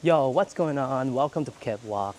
Yo, what's going on? Welcome to Phuket Walk.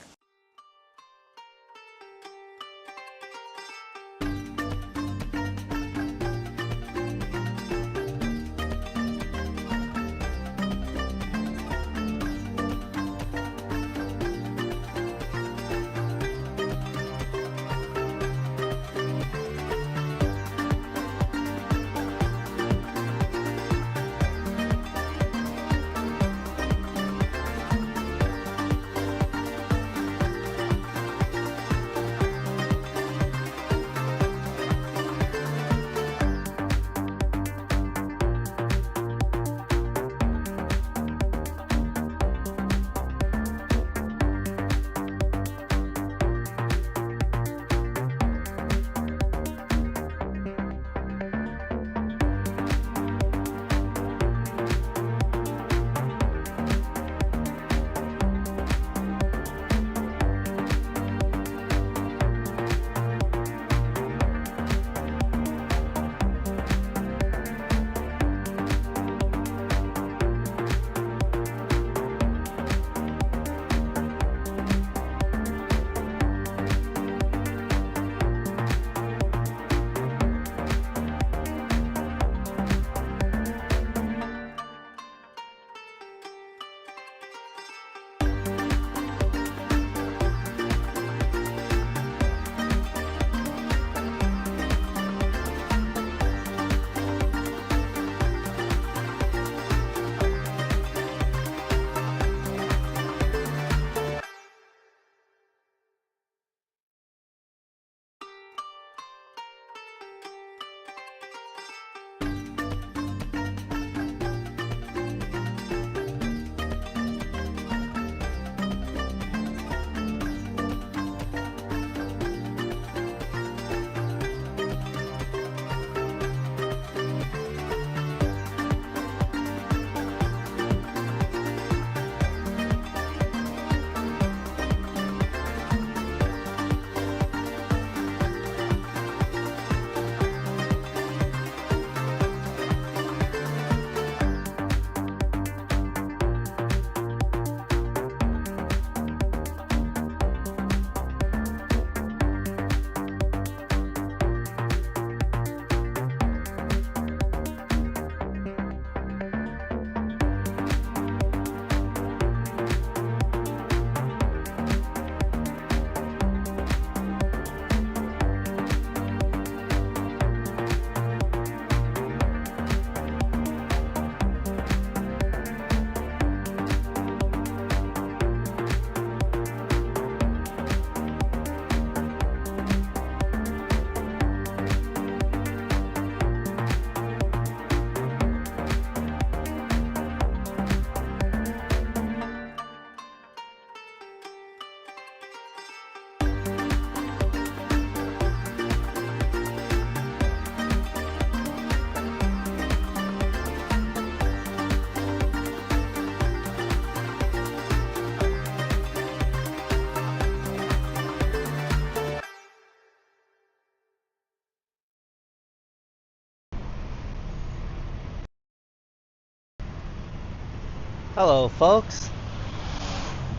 Hello, folks.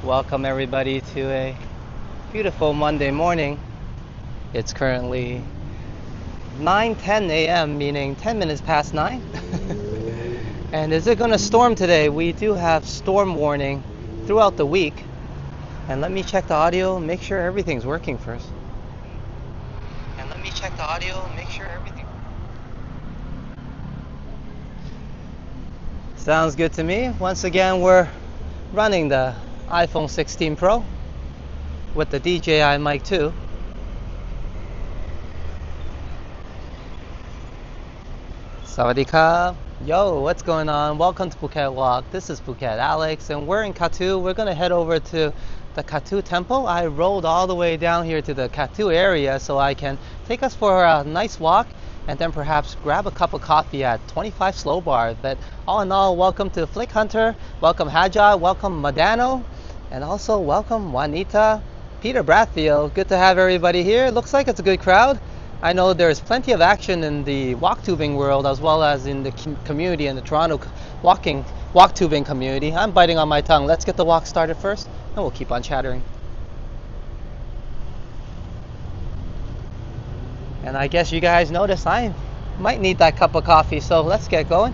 Welcome everybody to a beautiful Monday morning. It's currently 9:10 a.m., meaning 10 minutes past 9. And is it going to storm today? We do have storm warning throughout the week. And let me check the audio, make sure everything's working first. And let me check the audio, make sure everything. Sounds good to me. Once again, we're running the iPhone 16 Pro with the DJI Mic 2. Sawadee. Yo, what's going on? Welcome to Phuket Walk. This is Phuket Alex, and we're in Kathu. We're gonna head over to the Kathu temple. I rolled all the way down here to the Kathu area so I can take us for a nice walk and then perhaps grab a cup of coffee at 25 Slow Bar. But all in all, welcome to Flick Hunter, welcome Haja, welcome Madano, and also welcome Juanita, Peter Bradfield. Good to have everybody here. Looks like it's a good crowd. I know there's plenty of action in the walk tubing world as well as in the community and the Toronto walking walk tubing community. I'm biting on my tongue. Let's get the walk started first, and we'll keep on chattering. And I guess you guys notice I might need that cup of coffee, so let's get going.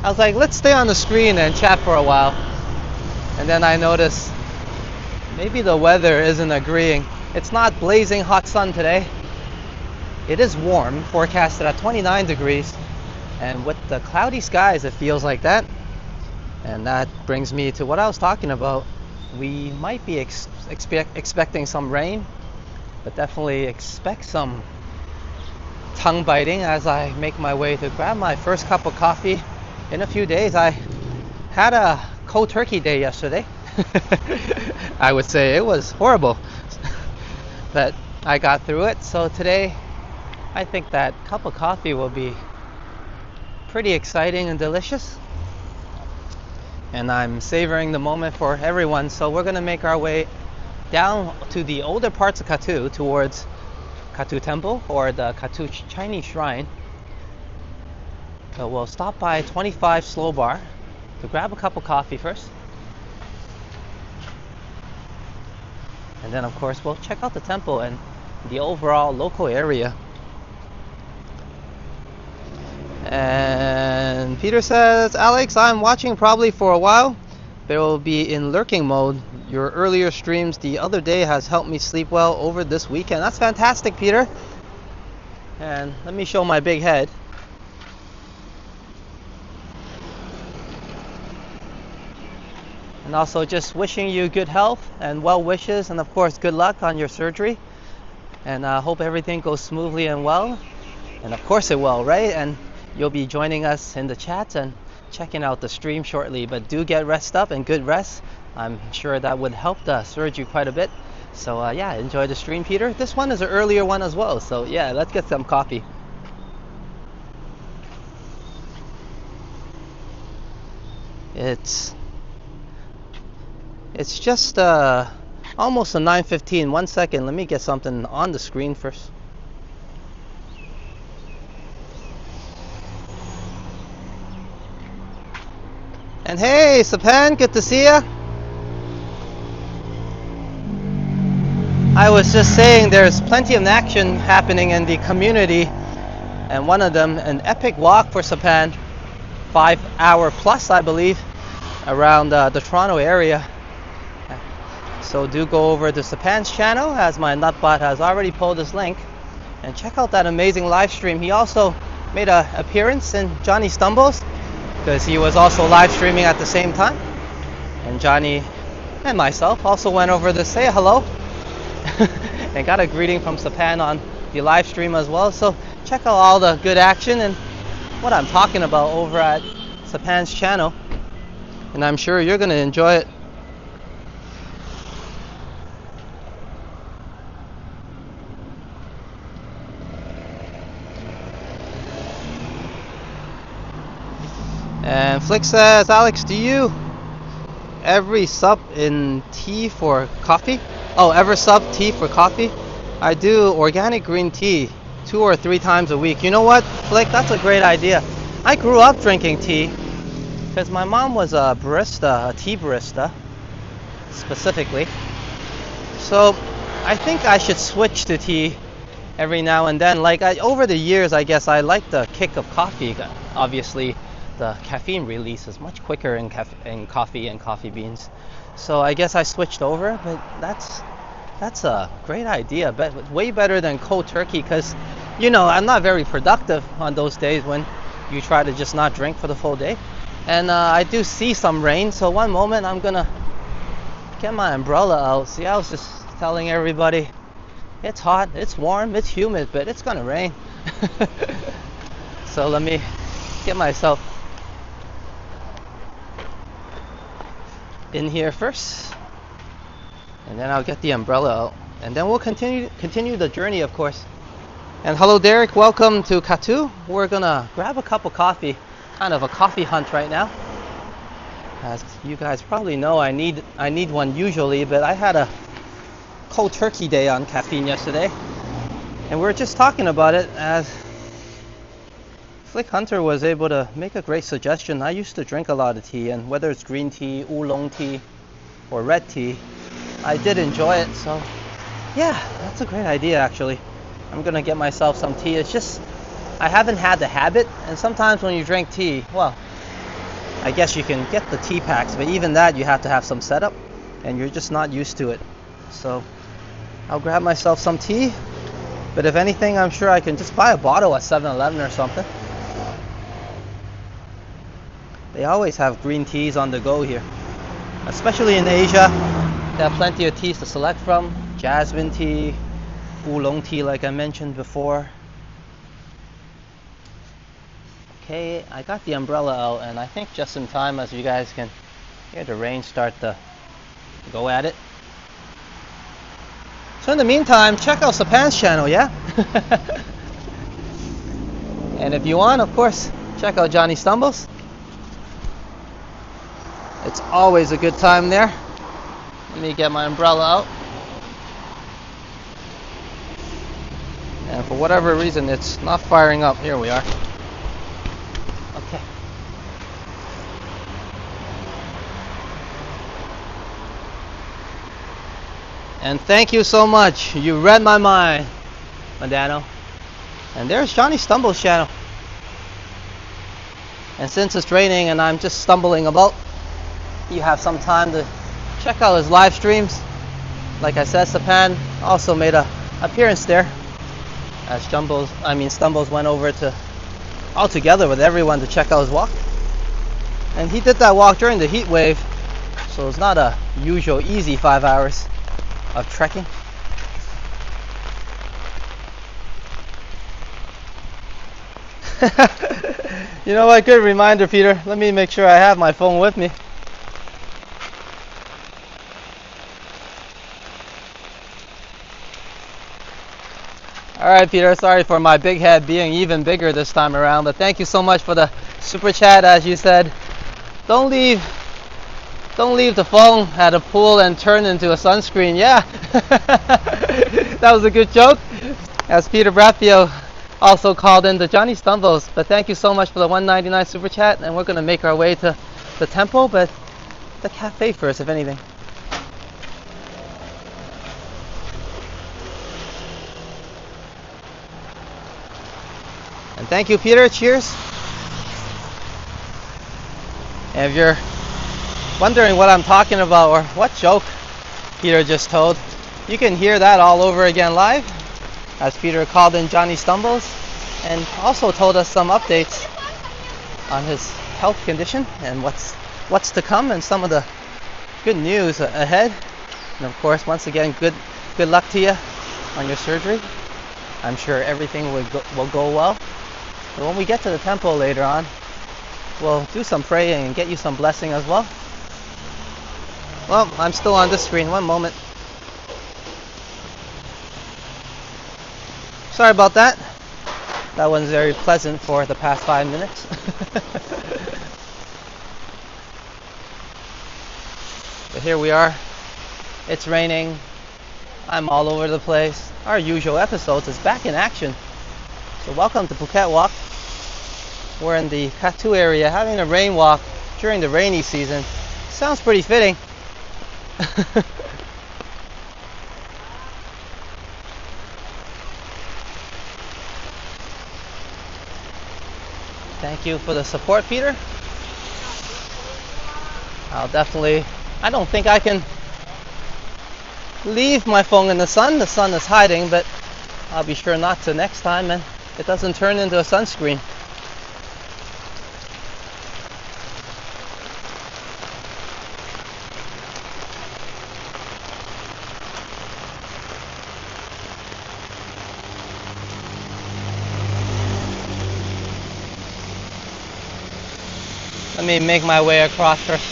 I was like, let's stay on the screen and chat for a while. And then I noticed maybe the weather isn't agreeing. It's not blazing hot sun today. It is warm, forecasted at 29 degrees. And with the cloudy skies, it feels like that. And that brings me to what I was talking about. We might be expecting some rain, but definitely expect some tongue biting as I make my way to grab my first cup of coffee in a few days. I had a cold turkey day yesterday. I would say it was horrible, but I got through it. So today I think that cup of coffee will be pretty exciting and delicious, and I'm savoring the moment for everyone. So we're gonna make our way down to the older parts of Kathu towards Kathu Temple or the Kathu Chinese Shrine. So we'll stop by 25 Slow Bar to grab a cup of coffee first. And then of course we'll check out the temple and the overall local area. And Peter says, Alex, I'm watching probably for a while, but it will be in lurking mode. Your earlier streams the other day has helped me sleep well over this weekend. That's fantastic, Peter. And let me show my big head. And also just wishing you good health and well wishes, and of course good luck on your surgery. And I hope everything goes smoothly and well. And of course it will, right? And you'll be joining us in the chats and checking out the stream shortly. But do get rest up and good rest. I'm sure that would help the surgery quite a bit. So yeah, enjoy the stream, Peter. This one is an earlier one as well. So yeah, let's get some coffee. It's just almost a 9:15. 1 second, let me get something on the screen first. And hey, Sapan, good to see ya. I was just saying there's plenty of action happening in the community, and one of them, an epic walk for Sapan, 5 hour plus I believe, around the Toronto area. So do go over to Sapan's channel, as my nutbot has already pulled this link, and check out that amazing live stream. He also made an appearance in Johnny Stumbles, because he was also live streaming at the same time. And Johnny and myself also went over to say hello and got a greeting from Sapan on the live stream as well. So check out all the good action and what I'm talking about over at Sapan's channel, and I'm sure you're going to enjoy it. And Flick says, Alex, do you ever sub in tea for coffee? Oh, ever sub tea for coffee? I do organic green tea 2 or 3 times a week. You know what, Flick? That's a great idea. I grew up drinking tea because my mom was a barista, a tea barista specifically. So I think I should switch to tea every now and then. Like over the years, I guess I like the kick of coffee. Obviously, the caffeine release is much quicker in coffee and coffee beans. So I guess I switched over, but that's a great idea. But way better than cold turkey, because you know I'm not very productive on those days when you try to just not drink for the full day. And I do see some rain, so one moment I'm gonna get my umbrella out. See, I was just telling everybody it's hot, it's warm, it's humid, but it's gonna rain. So let me get myself in here first, and then I'll get the umbrella out, and then we'll continue the journey, of course. And hello Derek, welcome to Kathu. We're gonna grab a cup of coffee, kind of a coffee hunt right now. As you guys probably know, I need one usually, but I had a cold turkey day on caffeine yesterday, and we were just talking about it as Flick Hunter was able to make a great suggestion. I used to drink a lot of tea, and whether it's green tea, oolong tea, or red tea, I did enjoy it. So yeah, that's a great idea actually. I'm gonna get myself some tea. It's just I haven't had the habit, and sometimes when you drink tea, well, I guess you can get the tea packs, but even that you have to have some setup, and you're just not used to it. So I'll grab myself some tea, but if anything, I'm sure I can just buy a bottle at 7-Eleven or something. They always have green teas on the go here, especially in Asia. They have plenty of teas to select from. Jasmine tea, oolong tea like I mentioned before. Okay, I got the umbrella out, and I think just in time, as you guys can hear the rain start to go at it. So in the meantime, check out Sapan's channel, yeah? And if you want, of course, check out Johnny Stumbles. It's always a good time there. Let me get my umbrella out. And for whatever reason, it's not firing up. Here we are. Okay. And thank you so much. You read my mind, Madano. And there's Johnny Stumbles' channel. And since it's raining and I'm just stumbling about, you have some time to check out his live streams. Like I said, Sapan also made an appearance there, as Stumbles went over to all together with everyone to check out his walk. And he did that walk during the heat wave, so it's not a usual easy 5 hours of trekking. You know what, good reminder, Peter. Let me make sure I have my phone with me. Alright, Peter, sorry for my big head being even bigger this time around, but thank you so much for the super chat. As you said, don't leave the phone at a pool and turn into a sunscreen. Yeah, that was a good joke. As Peter Brathio also called in the Johnny Stumbles. But thank you so much for the $1.99 super chat, and we're going to make our way to the temple, but the cafe first, if anything. And thank you, Peter. Cheers. And if you're wondering what I'm talking about or what joke Peter just told, you can hear that all over again live, as Peter called in Johnny Stumbles and also told us some updates on his health condition and what's to come and some of the good news ahead. And of course, once again, good luck to you on your surgery. I'm sure everything will go well. And when we get to the temple later on, we'll do some praying and get you some blessing as well. Well, I'm still on the screen. One moment. Sorry about that. That wasn't very pleasant for the past 5 minutes. But here we are. It's raining. I'm all over the place. Our usual episodes is back in action. So welcome to Phuket Walk. We're in the Kathu area having a rain walk during the rainy season. Sounds pretty fitting. Thank you for the support, Peter. I don't think I can leave my phone in the sun. The sun is hiding, but I'll be sure not to next time, and it doesn't turn into a sunscreen. Let me make my way across first.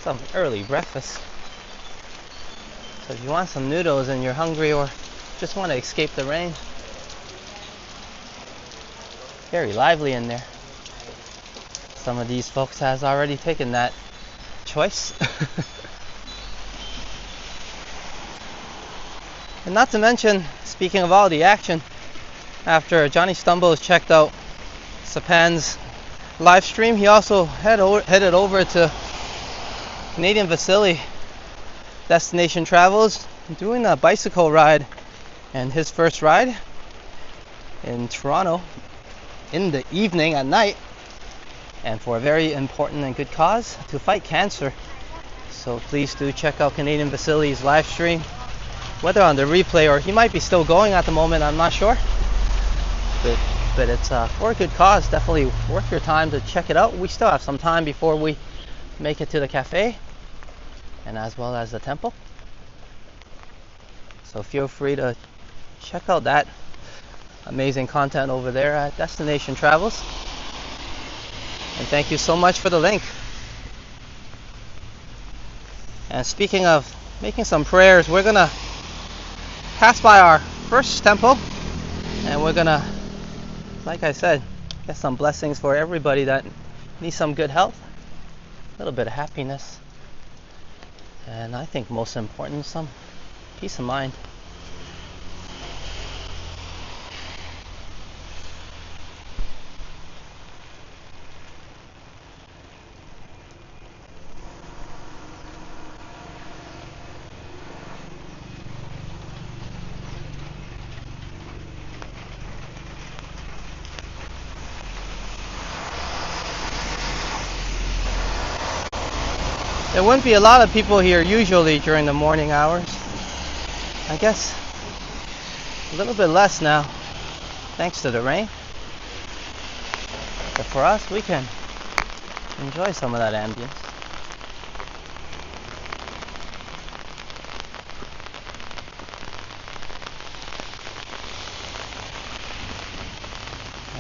Some early breakfast. So if you want some noodles and you're hungry or just want to escape the rain, very lively in there. Some of these folks has already taken that choice. And not to mention, speaking of all the action, after Johnny Stumbles checked out Sapan's live stream, he also headed over to Canadian Vasily Destination Travels, doing a bicycle ride, and his first ride in Toronto in the evening at night, and for a very important and good cause, to fight cancer. So please do check out Canadian Vasily's live stream, whether on the replay or he might be still going at the moment, I'm not sure, but it's for a good cause. Definitely worth your time to check it out. We still have some time before we make it to the cafe and as well as the temple, so feel free to check out that amazing content over there at Destination Travels. And thank you so much for the link. And speaking of making some prayers, we're gonna pass by our first temple, and we're gonna, like I said, get some blessings for everybody that needs some good health, a little bit of happiness, and I think most important, some peace of mind. There wouldn't be a lot of people here usually during the morning hours. I guess a little bit less now, thanks to the rain. But for us, we can enjoy some of that ambience.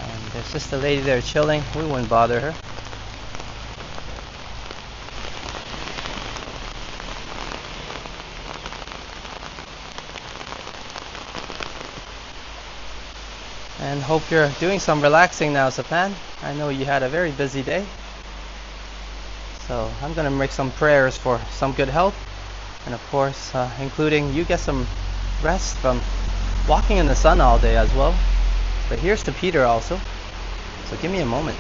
And there's just a lady there chilling. We wouldn't bother her. And hope you're doing some relaxing now, Sapan. I know you had a very busy day. So I'm going to make some prayers for some good health. And of course, including you get some rest from walking in the sun all day as well. But here's to Peter also. So give me a moment.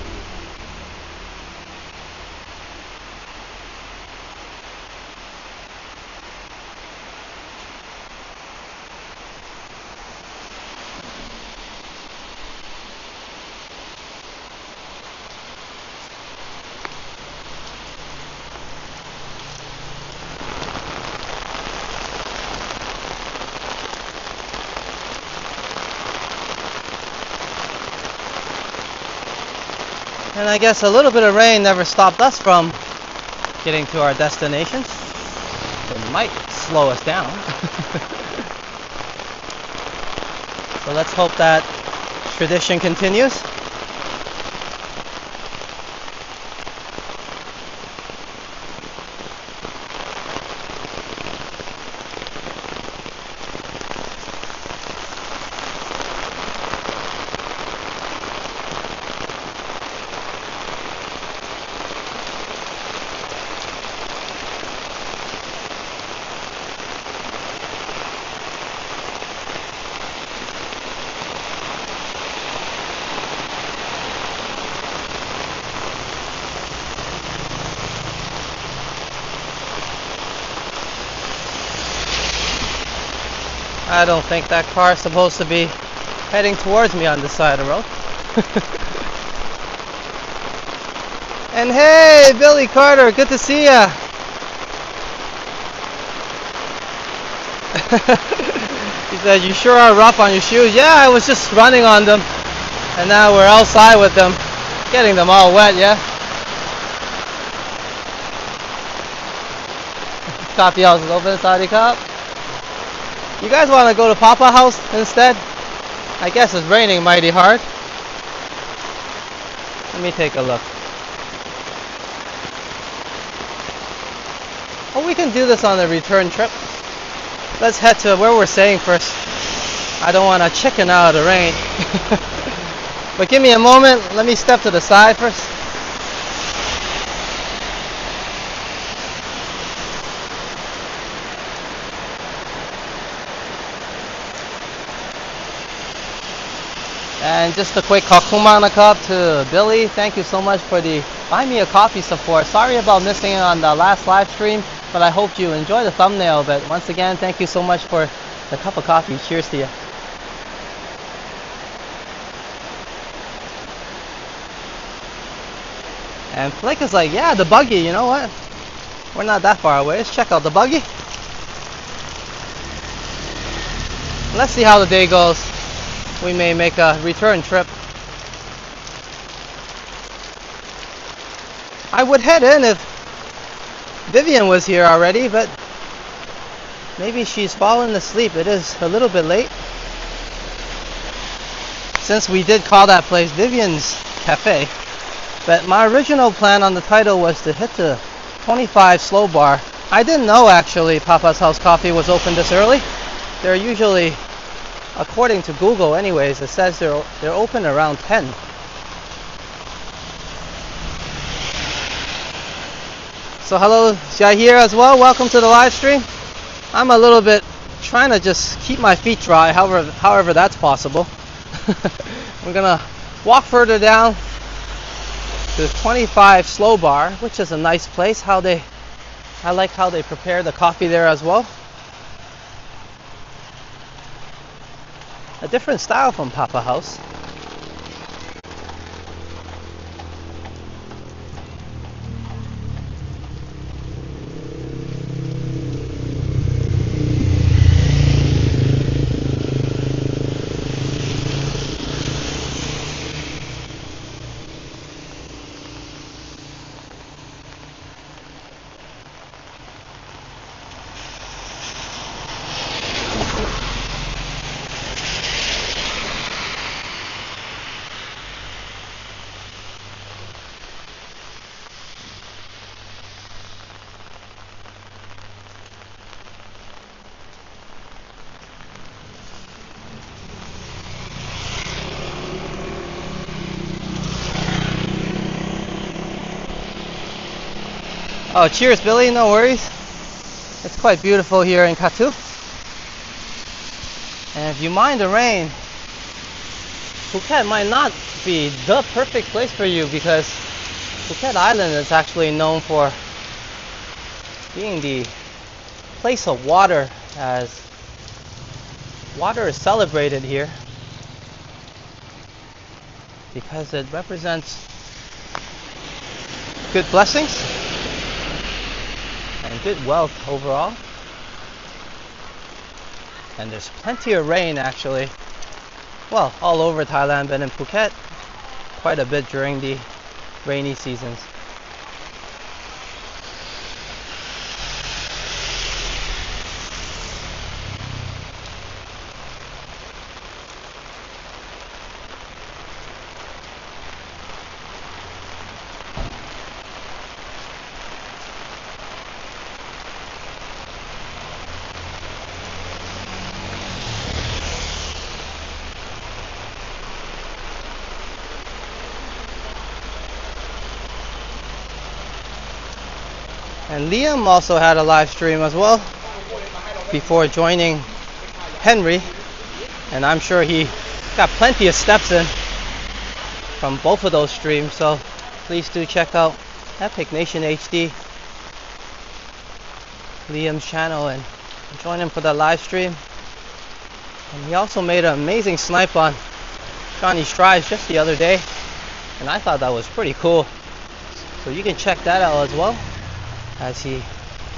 And I guess a little bit of rain never stopped us from getting to our destination. It might slow us down. So let's hope that tradition continues. I don't think that car is supposed to be heading towards me on this side of the road. And hey, Billy Carter, good to see ya. He said, you sure are rough on your shoes. Yeah, I was just running on them. And now we're outside with them, getting them all wet, yeah? Coffee house is open, Saudi Cop. You guys want to go to Papa House instead? I guess it's raining mighty hard. Let me take a look. Oh, we can do this on the return trip. Let's head to where we're staying first. I don't want to chicken out of the rain. But give me a moment. Let me step to the side first. And just a quick kakumana cup to Billy. Thank you so much for the Buy Me a Coffee support. Sorry about missing it on the last live stream, but I hope you enjoy the thumbnail. But once again, thank you so much for the cup of coffee. Cheers to you. And Flick is like, yeah, the buggy, you know what? We're not that far away. Let's check out the buggy. Let's see how the day goes. We may make a return trip. I would head in if Vivian was here already, but maybe she's fallen asleep. It is a little bit late. Since we did call that place Vivian's Cafe. But my original plan on the title was to hit the 25 slow bar. I didn't know actually Papa's House Coffee was open this early. They're usually, according to Google anyways, it says they're open around 10. So hello Jahir as well, welcome to the live stream. I'm a little bit trying to just keep my feet dry, however that's possible. We're gonna walk further down to 25 slow bar, which is a nice place. I like how they prepare the coffee there as well. A different style from Papa House. Oh, cheers, Billy. No worries. It's quite beautiful here in Kathu. And if you mind the rain, Phuket might not be the perfect place for you because Phuket Island is actually known for being the place of water, as water is celebrated here because it represents good blessings and good wealth overall. And there's plenty of rain actually, well, all over Thailand, but in Phuket quite a bit during the rainy seasons. And Liam also had a live stream as well before joining Henry, and I'm sure he got plenty of steps in from both of those streams, so please do check out Epic Nation HD, Liam's channel, and join him for the live stream. And he also made an amazing snipe on Johnny Strides just the other day, and I thought that was pretty cool, so you can check that out as well, as he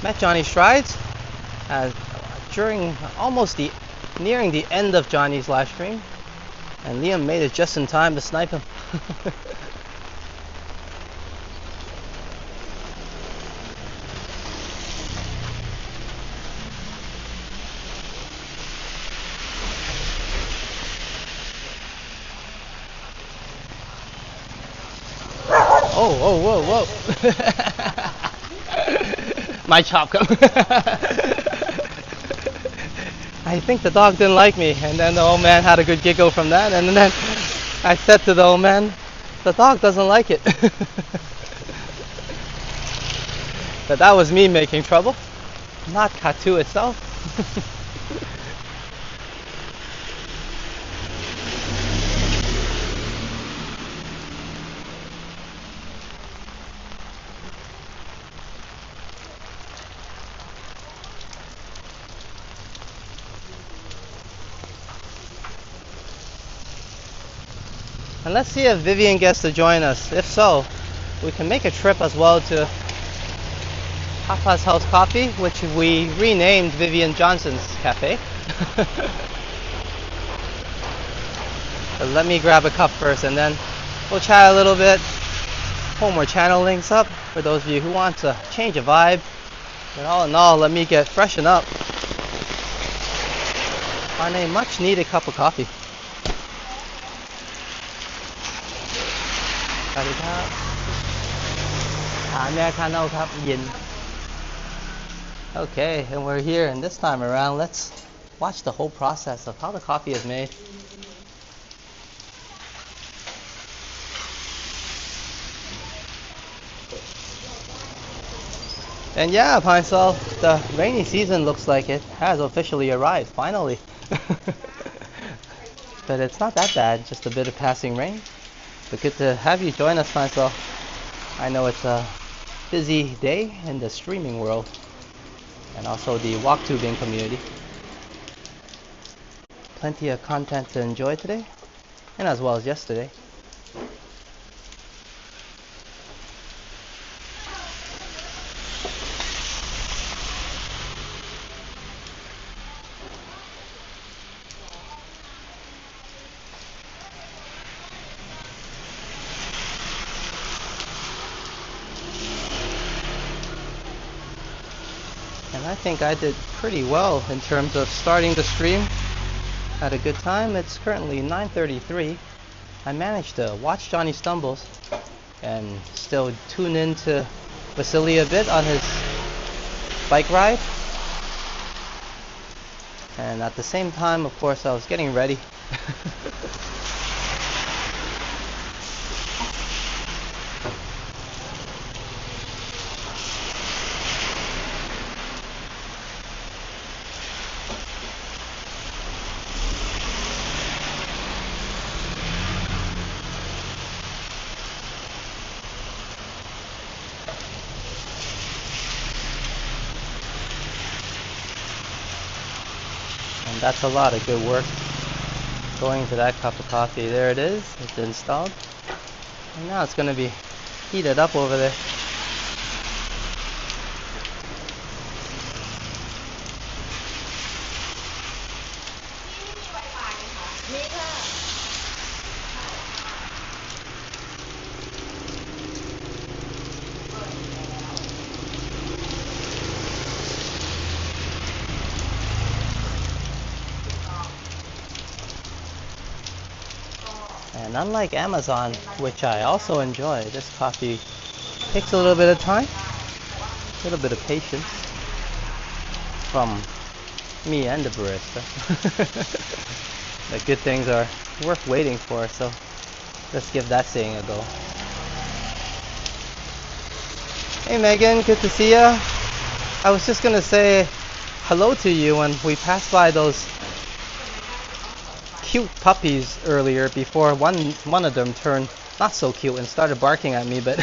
met Johnny Strides during nearing the end of Johnny's live stream, and Liam made it just in time to snipe him. Oh, whoa, whoa. My chop come. I think the dog didn't like me, and then the old man had a good giggle from that, and then I said to the old man, the dog doesn't like it. But that was me making trouble, not Kathu itself. And let's see if Vivian gets to join us. If so, we can make a trip as well to Papa's House Coffee, which we renamed Vivian Johnson's Cafe. But let me grab a cup first and then we'll chat a little bit. Pull more channel links up for those of you who want to change a vibe. But all in all, let me get freshened up on a much needed cup of coffee. Okay, and we're here, and this time around, let's watch the whole process of how the coffee is made. And yeah, Pine Sol, the rainy season looks like it has officially arrived, finally. But it's not that bad, just a bit of passing rain. But good to have you join us, Pine Sol. I know it's a busy day in the streaming world and also the walk tubing community. Plenty of content to enjoy today, and as well as yesterday. And I think I did pretty well in terms of starting the stream at a good time. It's currently 9:33. I managed to watch Johnny Stumbles and still tune in to Vasily a bit on his bike ride. And at the same time, of course, I was getting ready. And that's a lot of good work going to that cup of coffee. There it is, it's installed. And now it's going to be heated up over there. And unlike Amazon, which I also enjoy, this coffee takes a little bit of time, a little bit of patience from me and the barista. The good things are worth waiting for, so let's give that saying a go. Hey Megan, good to see ya. I was just gonna say hello to you when we passed by those cute puppies earlier before one of them turned not so cute and started barking at me, but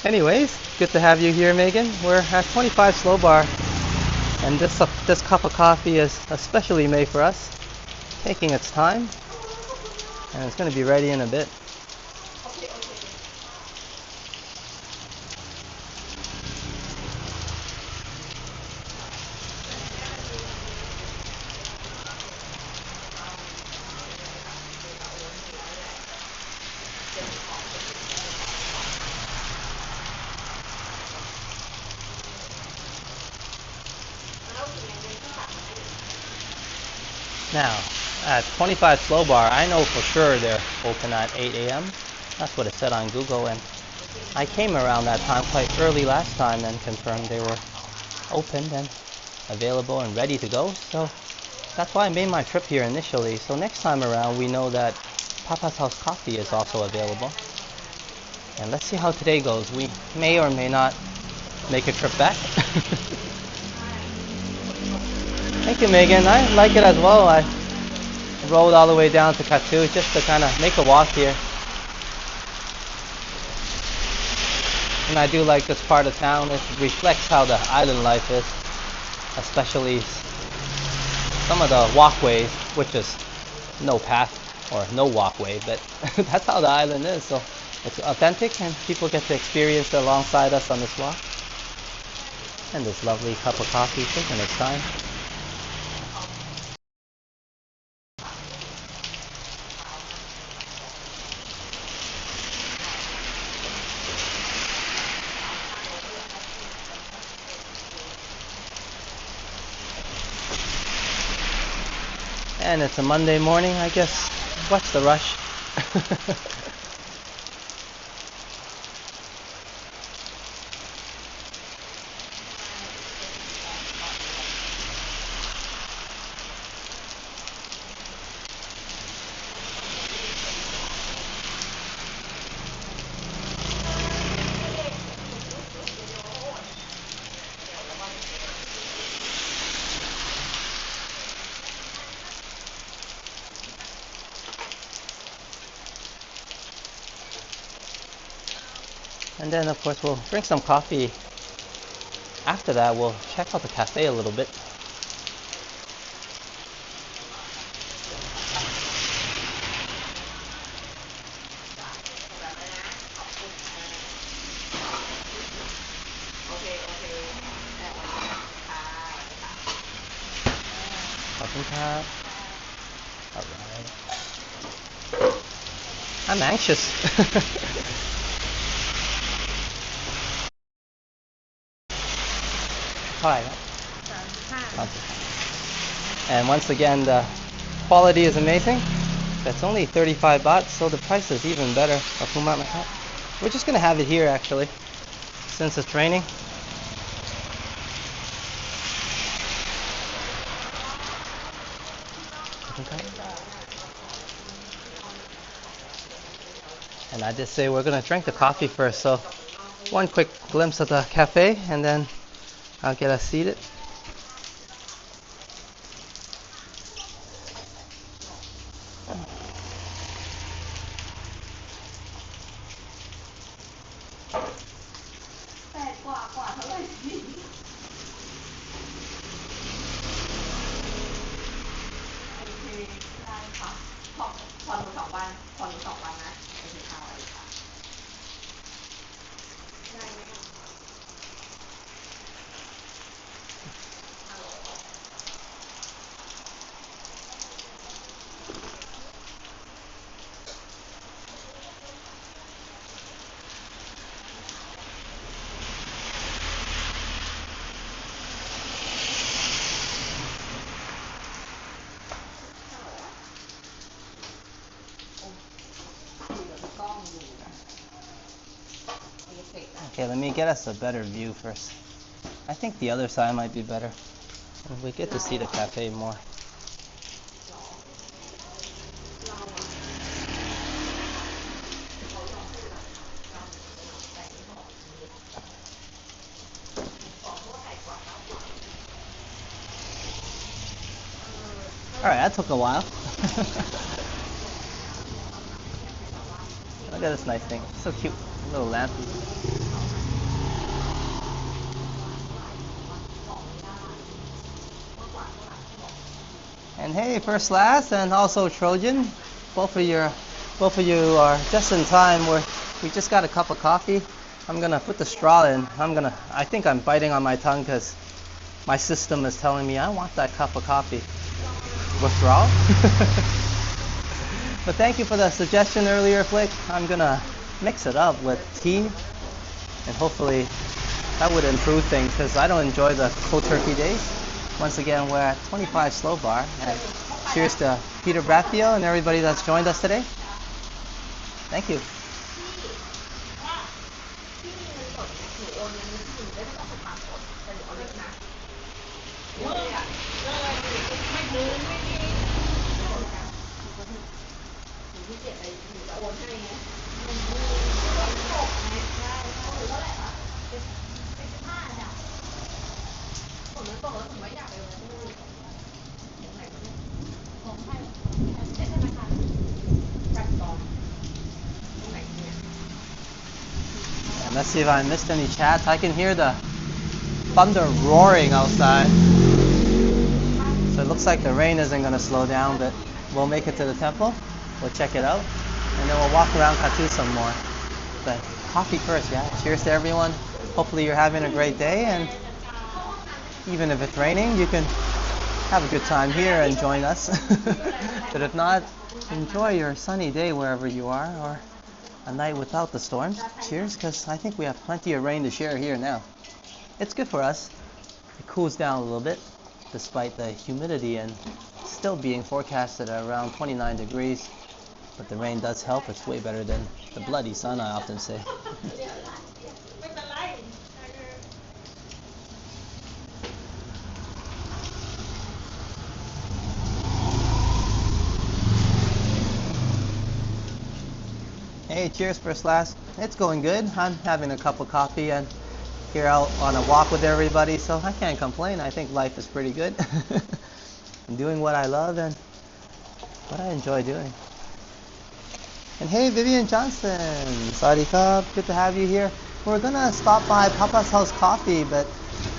anyways, good to have you here, Megan. We're at 25 Slow Bar, and this cup of coffee is especially made for us, taking its time, and it's going to be ready in a bit. Now, at 25 Slow Bar, I know for sure they're open at 8 a.m. That's what it said on Google, and I came around that time quite early last time and confirmed they were open and available and ready to go. So that's why I made my trip here initially. So next time around, we know that Papa's House Coffee is also available. And let's see how today goes. We may or may not make a trip back. Thank you, Megan. I like it as well. I rode all the way down to Kathu just to kind of make a walk here. And I do like this part of town. It reflects how the island life is, especially some of the walkways, which is no path. or no walkway, but that's how the island is. So it's authentic, and people get to experience it alongside us on this walk. And this lovely cup of coffee, taking its time. And it's a Monday morning, I guess. What's the rush? And then, of course, we'll drink some coffee. After that, we'll check out the cafe a little bit. Alright. I'm anxious. Alright. And once again, the quality is amazing. That's only 35 baht, so the price is even better. We're just gonna have it here actually, since it's raining. And I did say we're gonna drink the coffee first, so one quick glimpse of the cafe and then I'll get us seated. Okay, let me get us a better view first. I think the other side might be better. We get to see the cafe more. Alright, that took a while. Look at this nice thing. So cute. Little lamp. And hey, First Class and also Trojan, both of you are just in time. We just got a cup of coffee. I'm gonna put the straw in. I think I'm biting on my tongue because my system is telling me I want that cup of coffee. Withdrawal. But thank you for the suggestion earlier, Flick. I'm gonna mix it up with tea, and hopefully that would improve things because I don't enjoy the cold turkey days. Once again, we're at 25 Slow Bar, and cheers to Peter Bradfield and everybody that's joined us today. Thank you. And let's see if I missed any chats. I can hear the thunder roaring outside. So it looks like the rain isn't going to slow down, but we'll make it to the temple. We'll check it out, and then we'll walk around Kathu some more. But coffee first, yeah. Cheers to everyone. Hopefully you're having a great day, and even if it's raining, you can have a good time here and join us. But if not, enjoy your sunny day wherever you are, or a night without the storms. Cheers, because I think we have plenty of rain to share here now. It's good for us. It cools down a little bit, despite the humidity and still being forecasted at around 29 degrees. But the rain does help. It's way better than the bloody sun, I often say. Hey, cheers first last. It's going good. I'm having a cup of coffee and here out on a walk with everybody, so I can't complain. I think life is pretty good. I'm doing what I love and what I enjoy doing. And hey, Vivian Johnson, Sawadee Cup, good to have you here. We're gonna stop by Papa's House Coffee, but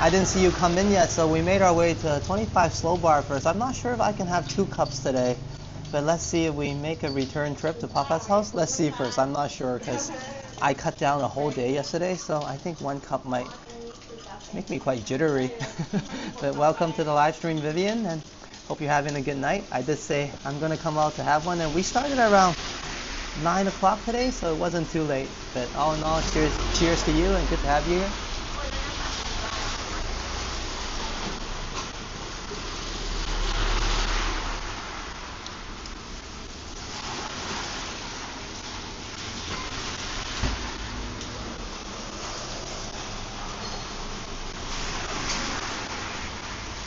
I didn't see you come in yet, so we made our way to 25 Slow Bar first. I'm not sure if I can have 2 cups today, but let's see if we make a return trip to Papa's house. Let's see first. I'm not sure because I cut down a whole day yesterday, so I think 1 cup might make me quite jittery. But welcome to the live stream, Vivian, and hope you're having a good night. I did say I'm gonna come out to have one, and we started around 9 o'clock today, so it wasn't too late. But all in all, cheers to you, and good to have you here.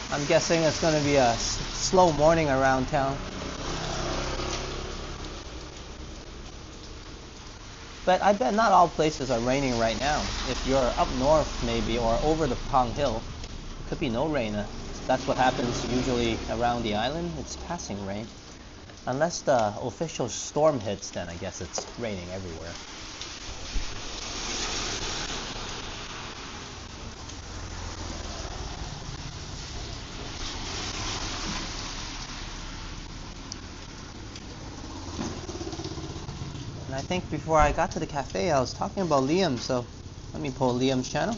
I'm guessing it's going to be a slow morning around town. But I bet not all places are raining right now. If you're up north maybe, or over the Pang Hill, it could be no rain. That's what happens usually around the island. It's passing rain. Unless the official storm hits, then I guess it's raining everywhere. I think before I got to the cafe, I was talking about Liam, so let me pull Liam's channel.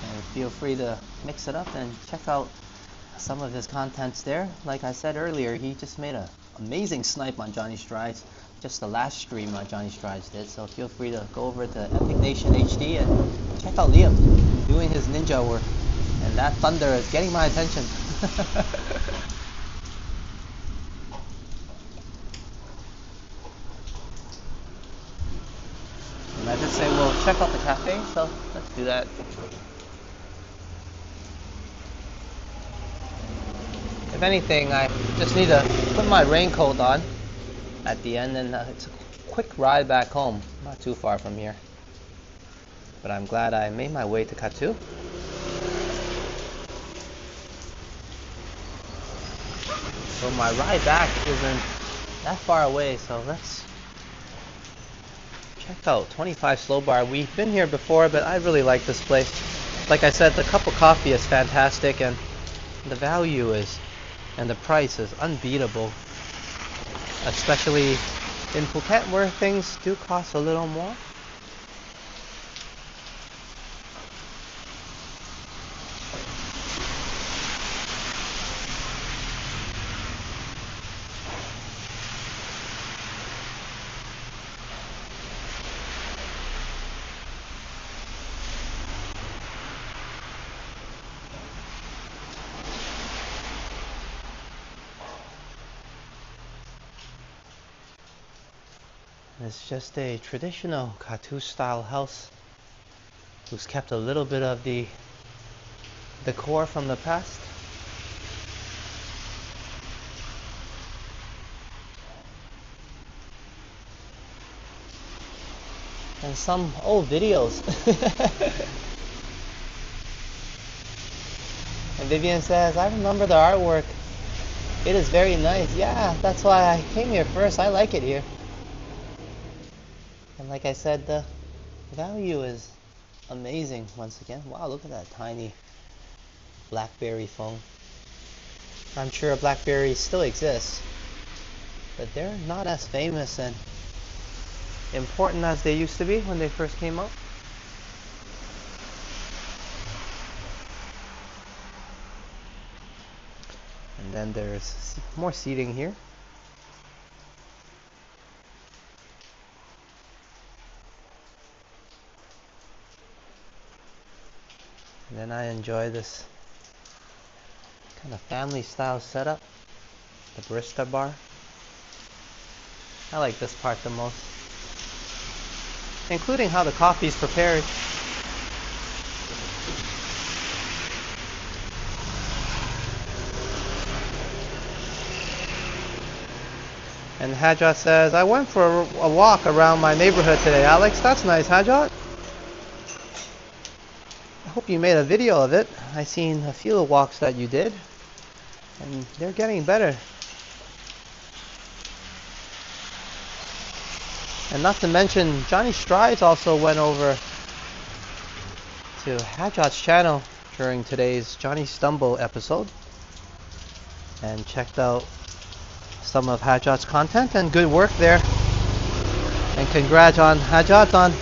And feel free to mix it up and check out some of his contents there. Like I said earlier, he just made an amazing snipe on Johnny Strides, just the last stream Johnny Strides did, so feel free to go over to Epic Nation HD and check out Liam doing his ninja work. And that thunder is getting my attention. I did say we'll check out the cafe, so let's do that. If anything, I just need to put my raincoat on at the end, and it's a quick ride back home, not too far from here. But I'm glad I made my way to Kathu. So my ride back isn't that far away, so let's check out 25 Slow Bar. We've been here before, but I really like this place. Like I said, the cup of coffee is fantastic, and the value is, and the price is unbeatable. Especially in Phuket, where things do cost a little more. It's just a traditional Kathu style house who's kept a little bit of the decor from the past. And some old videos. And Vivian says, I remember the artwork. It is very nice. Yeah, that's why I came here first. I like it here. And like I said, the value is amazing once again. Wow, look at that tiny BlackBerry phone. I'm sure blackberries still exist, but they're not as famous and important as they used to be when they first came out. And then there's more seating here. And then I enjoy this kind of family style setup, the barista bar. I like this part the most, including how the coffee is prepared. And Hajat says, I went for a walk around my neighborhood today. Alex, that's nice, Hajat. I hope you made a video of it. I seen a few walks that you did, and they're getting better. And not to mention, Johnny Strides also went over to Hajat's channel during today's Johnny Stumble episode and checked out some of Hajat's content, and good work there. And congrats on Hajat on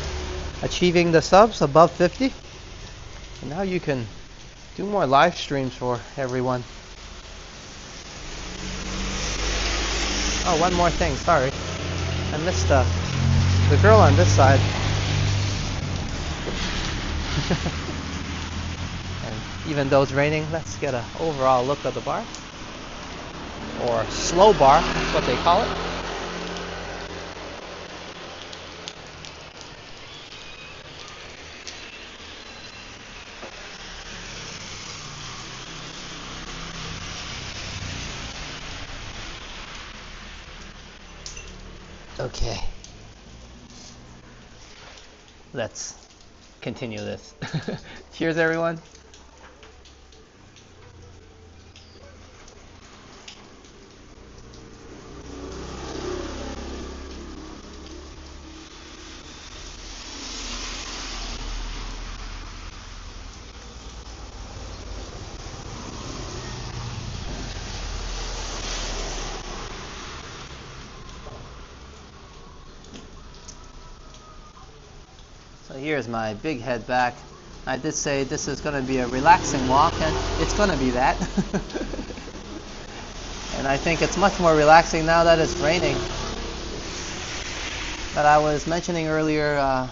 achieving the subs above 50. And now you can do more live streams for everyone. Oh, one more thing, sorry. I missed the girl on this side. And even though it's raining, let's get an overall look at the bar. Or slow bar, that's what they call it. Okay. Let's continue this. Cheers, everyone. So here's my big head back. I did say this is going to be a relaxing walk, and it's going to be that. And I think it's much more relaxing now that it's raining. But I was mentioning earlier,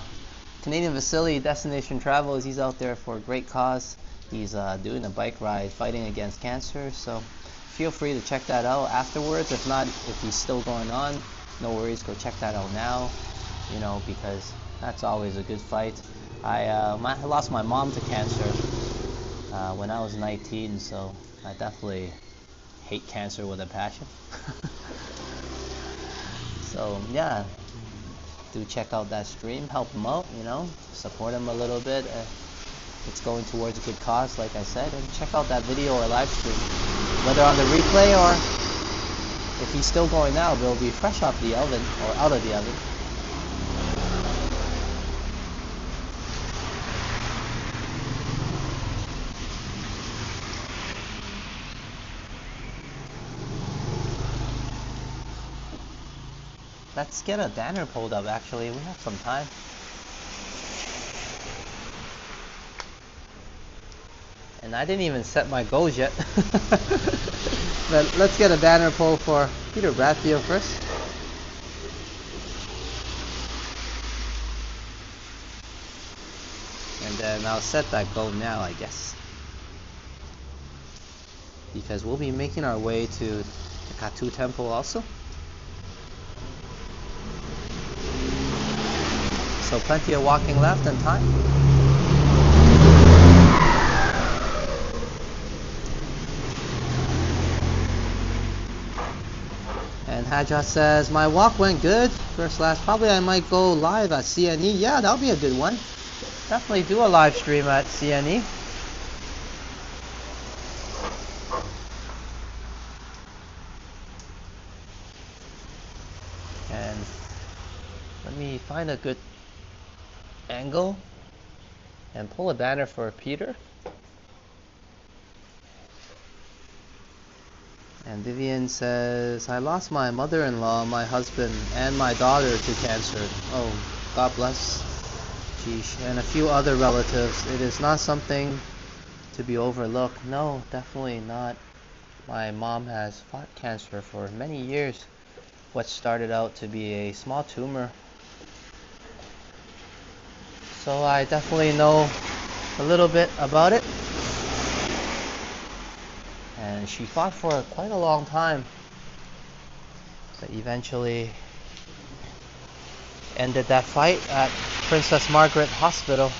Canadian Vasily Destination Travels, he's out there for a great cause. He's doing a bike ride fighting against cancer, so feel free to check that out afterwards. If not, if he's still going on, no worries, go check that out now, you know, because that's always a good fight. I lost my mom to cancer when I was 19, so I definitely hate cancer with a passion. So yeah, do check out that stream, help him out, you know, support him a little bit. It's going towards a good cause, like I said, and check out that video or live stream, whether on the replay or if he's still going now, it'll be fresh off the oven or out of the oven. Let's get a banner pulled up, actually. We have some time. And I didn't even set my goals yet. But let's get a banner pull for Peter Bradfield first. And then I'll set that goal now, I guess. Because we'll be making our way to the Kathu temple also. So plenty of walking left and time. And Hajat says, my walk went good. First last, probably I might go live at CNE. Yeah, that'll be a good one. Definitely do a live stream at CNE. And let me find a good angle and pull a banner for Peter. And Vivian says, I lost my mother-in-law, my husband, and my daughter to cancer. Oh, God bless. Geesh. And a few other relatives. It is not something to be overlooked. No, definitely not. My mom has fought cancer for many years. What started out to be a small tumor. So I definitely know a little bit about it. And she fought for quite a long time, but eventually ended that fight at Princess Margaret Hospital.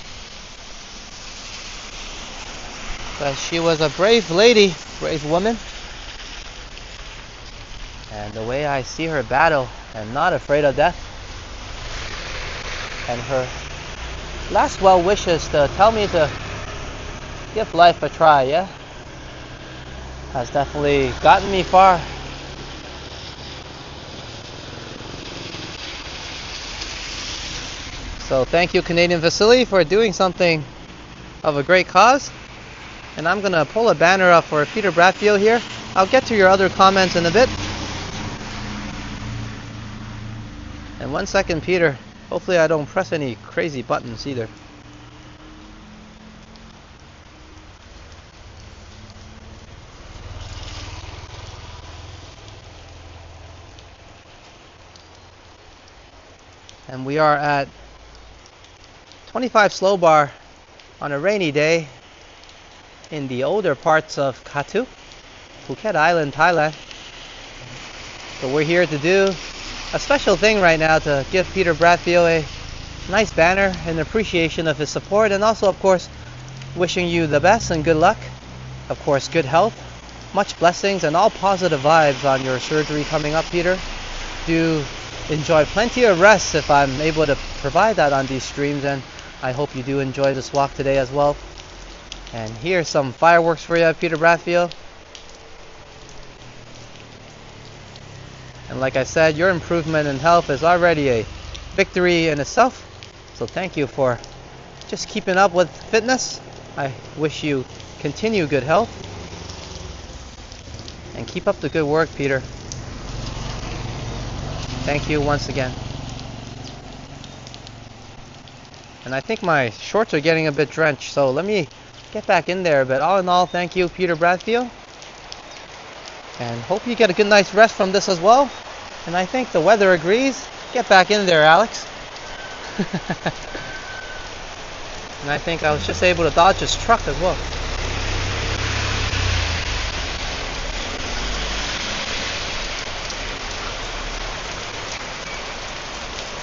But she was a brave lady, brave woman. And the way I see her battle, and not afraid of death, and her last well wishes to tell me to give life a try, yeah, has definitely gotten me far. So thank you, Canadian Vasily, for doing something of a great cause. And I'm gonna pull a banner up for Peter Bradfield here. I'll get to your other comments in a bit. And 1 second, Peter. Hopefully I don't press any crazy buttons either. And we are at 25 slow bar on a rainy day in the older parts of Kathu, Phuket Island, Thailand. So we're here to do a special thing right now to give Peter Bradfield a nice banner in appreciation of his support, and also, of course, wishing you the best and good luck. Of course, good health, much blessings, and all positive vibes on your surgery coming up, Peter. Do enjoy plenty of rest if I'm able to provide that on these streams, and I hope you do enjoy this walk today as well. And here's some fireworks for you, Peter Bradfield. And like I said, your improvement in health is already a victory in itself. So thank you for just keeping up with fitness. I wish you continue good health. And keep up the good work, Peter. Thank you once again. And I think my shorts are getting a bit drenched, so let me get back in there. But all in all, thank you, Peter Bradfield. And hope you get a good night's rest from this as well. And I think the weather agrees. Get back in there, Alex. And I think I was just able to dodge his truck as well.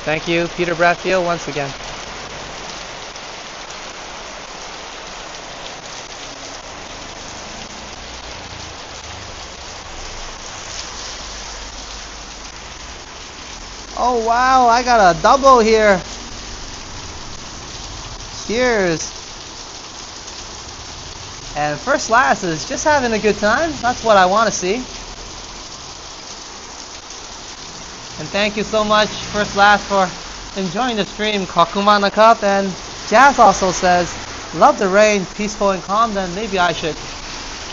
Thank you, Peter Bradfield, once again. Oh wow, I got a double here. Cheers. And First Last is just having a good time. That's what I want to see. And thank you so much, First Last, for enjoying the stream. Kakuma Cup. And Jazz also says, love the rain, peaceful and calm. Then maybe I should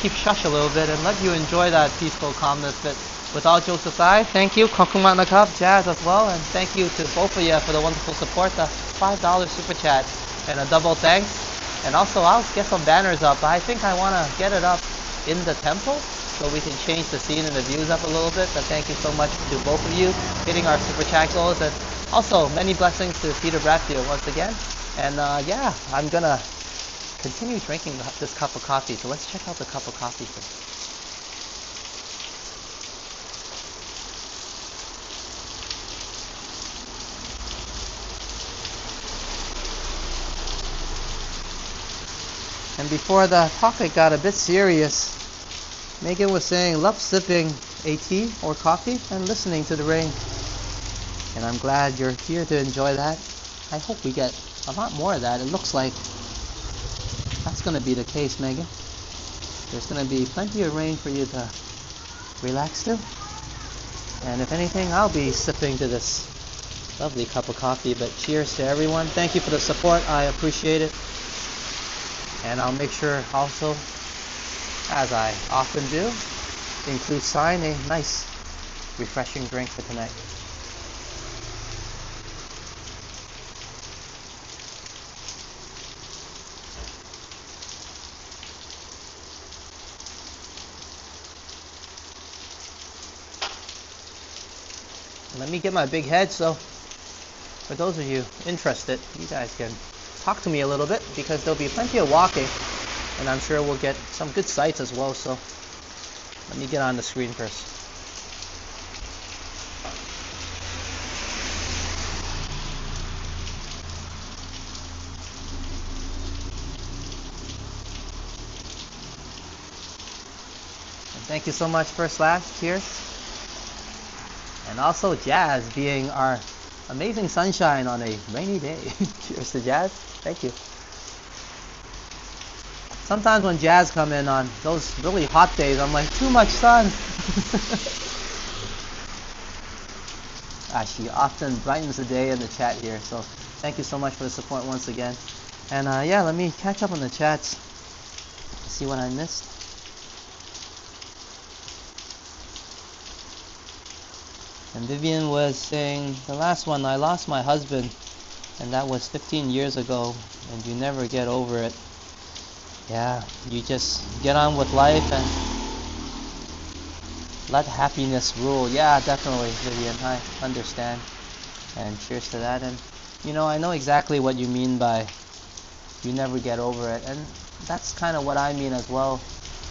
keep shush a little bit and let you enjoy that peaceful calmness. But with all jokes aside, thank you, Kakuma Cup, Jazz as well. And thank you to both of you for the wonderful support. The $5 super chat and a double thanks. And also I'll get some banners up. I think I want to get it up in the temple, so we can change the scene and the views up a little bit. But thank you so much to both of you hitting our super chat goals, and also many blessings to Peter Bradfield once again. And yeah, I'm gonna continue drinking this cup of coffee. So let's check out the cup of coffee first. And before the topic got a bit serious, Megan was saying, love sipping a tea or coffee and listening to the rain. And I'm glad you're here to enjoy that. I hope we get a lot more of that. It looks like that's going to be the case, Megan. There's going to be plenty of rain for you to relax to. And if anything, I'll be sipping to this lovely cup of coffee. But cheers to everyone. Thank you for the support. I appreciate it. And I'll make sure also, as I often do, includes sign a nice refreshing drink for tonight. Let me get my big head, so for those of you interested, you guys can talk to me a little bit, because there'll be plenty of walking, and I'm sure we'll get some good sights as well. So let me get on the screen first. And thank you so much for Slash. Cheers. And also Jazz being our amazing sunshine on a rainy day. Cheers to Jazz. Thank you. Sometimes when Jazz come in on those really hot days, I'm like, too much sun. She often brightens the day in the chat here. So thank you so much for the support once again. And yeah, let me catch up on the chats. See what I missed. And Vivian was saying, the last one, I lost my husband, and that was 15 years ago, and you never get over it. Yeah, you just get on with life and let happiness rule. Yeah, definitely, Vivian, I understand. And cheers to that. And, you know, I know exactly what you mean by you never get over it. And that's kind of what I mean as well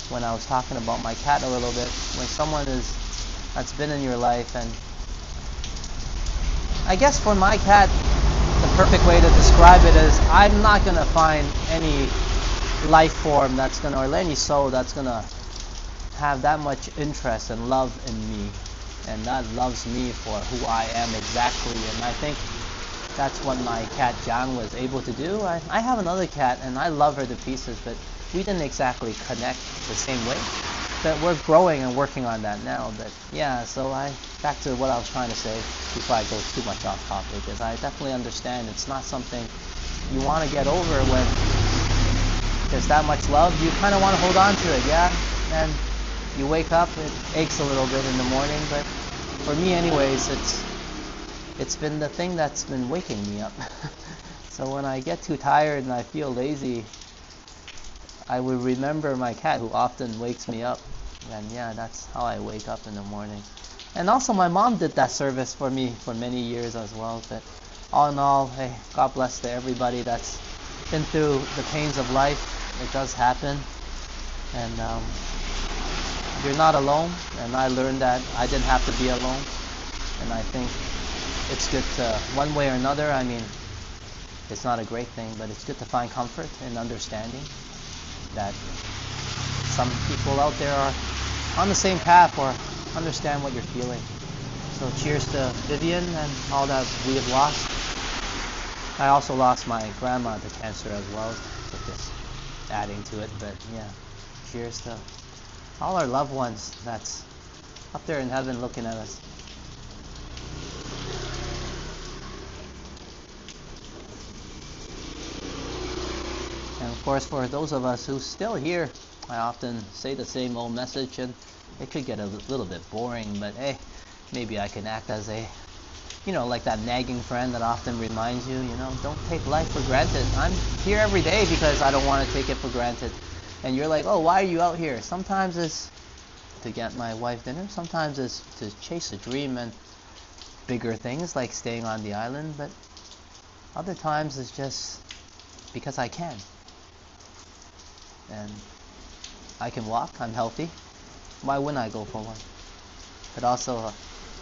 when I was talking about my cat a little bit. When someone that's been in your life, and I guess for my cat, the perfect way to describe it is I'm not going to find any life form that's going to, or any soul that's going to have that much interest and love in me, and that loves me for who I am exactly. And I think that's what my cat Jang was able to do. I have another cat, and I love her to pieces, but we didn't exactly connect the same way. But we're growing and working on that now. But yeah, so back to what I was trying to say before I go too much off topic, is I definitely understand it's not something you want to get over when there's that much love. You kind of want to hold on to it, yeah? And you wake up, it aches a little bit in the morning, but for me anyways, it's been the thing that's been waking me up. So when I get too tired and I feel lazy, I would remember my cat, who often wakes me up. And yeah, that's how I wake up in the morning. And also my mom did that service for me for many years as well. But all in all, hey, God bless to everybody that's been through the pains of life. It does happen. And you're not alone. And I learned that I didn't have to be alone. And I think it's good to, one way or another, I mean, it's not a great thing, but it's good to find comfort in understanding that some people out there are on the same path or understand what you're feeling. So cheers to Vivian and all that we have lost. I also lost my grandma to cancer as well, so just adding to it. But yeah, cheers to all our loved ones that's up there in heaven looking at us. And of course, for those of us who's still here, I often say the same old message, and it could get a little bit boring, but hey, maybe I can act as a, you know, like that nagging friend that often reminds you, you know, don't take life for granted. I'm here every day because I don't want to take it for granted. And you're like, oh, why are you out here? Sometimes it's to get my wife dinner, sometimes it's to chase a dream and bigger things like staying on the island, but other times it's just because I can. And I can walk, I'm healthy. Why wouldn't I go for one? But also,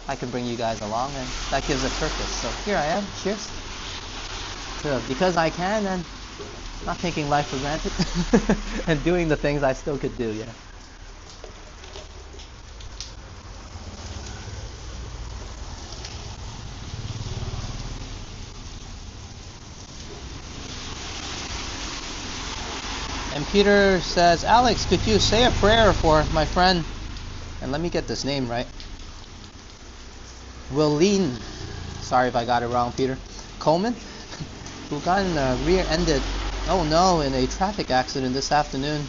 I can bring you guys along, and that gives a purpose. So here I am, cheers. So because I can, and not taking life for granted, and doing the things I still could do, yeah. And Peter says, Alex, could you say a prayer for my friend, and let me get this name right, Willeen, sorry if I got it wrong, Peter, Coleman, who got rear-ended, oh no, in a traffic accident this afternoon,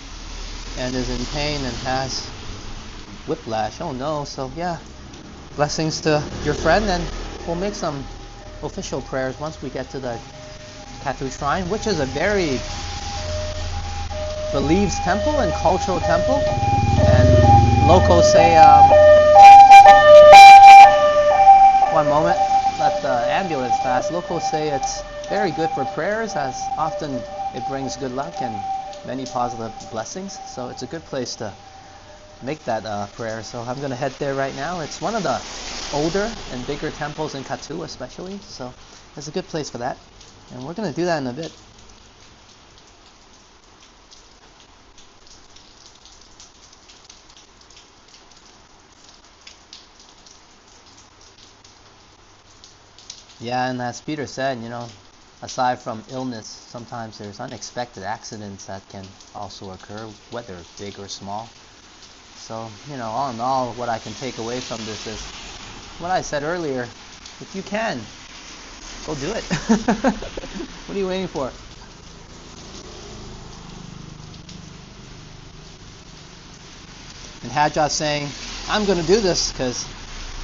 and is in pain and has whiplash. Oh no. So yeah, blessings to your friend, and we'll make some official prayers once we get to the Kathu shrine, which is a very believed temple and cultural temple. And locals say, one moment, let the ambulance pass. Locals say it's very good for prayers, as often it brings good luck and many positive blessings. So it's a good place to make that prayer. So I'm going to head there right now. It's one of the older and bigger temples in Kathu especially. So it's a good place for that. And we're going to do that in a bit. Yeah, and as Peter said, aside from illness, sometimes there's unexpected accidents that can also occur, whether big or small. So, all in all, what I can take away from this is what I said earlier. If you can, go do it. What are you waiting for? And Hajjah saying, I'm going to do this because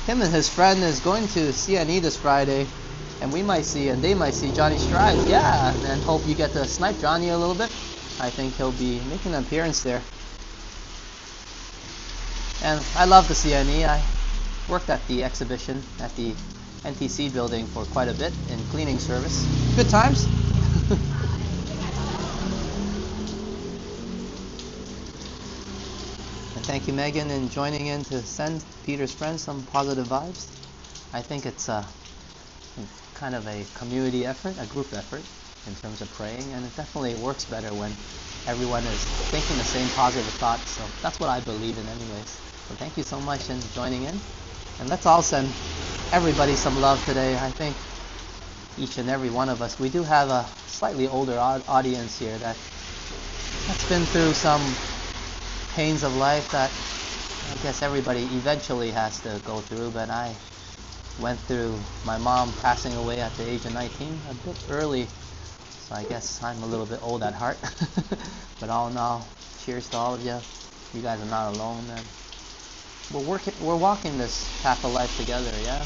him and his friend is going to CNE this Friday, and we might see, and they might see Johnny Strides. Yeah, and hope you get to snipe Johnny a little bit. I think he'll be making an appearance there. And I love the CNE. I worked at the exhibition at the NTC building for quite a bit in cleaning service. Good times. And thank you, Megan, in joining in to send Peter's friends some positive vibes. I think it's kind of a community effort, a group effort in terms of praying, and it definitely works better when everyone is thinking the same positive thoughts. So that's what I believe in anyways. So thank you so much in joining in, and let's all send everybody some love today. I think each and every one of us, we do have a slightly older audience here that's been through some pains of life that I guess everybody eventually has to go through, but I went through my mom passing away at the age of 19, a bit early, so I guess I'm a little bit old at heart. But all in all, cheers to all of you. You guys are not alone, and we're walking this path of life together, yeah?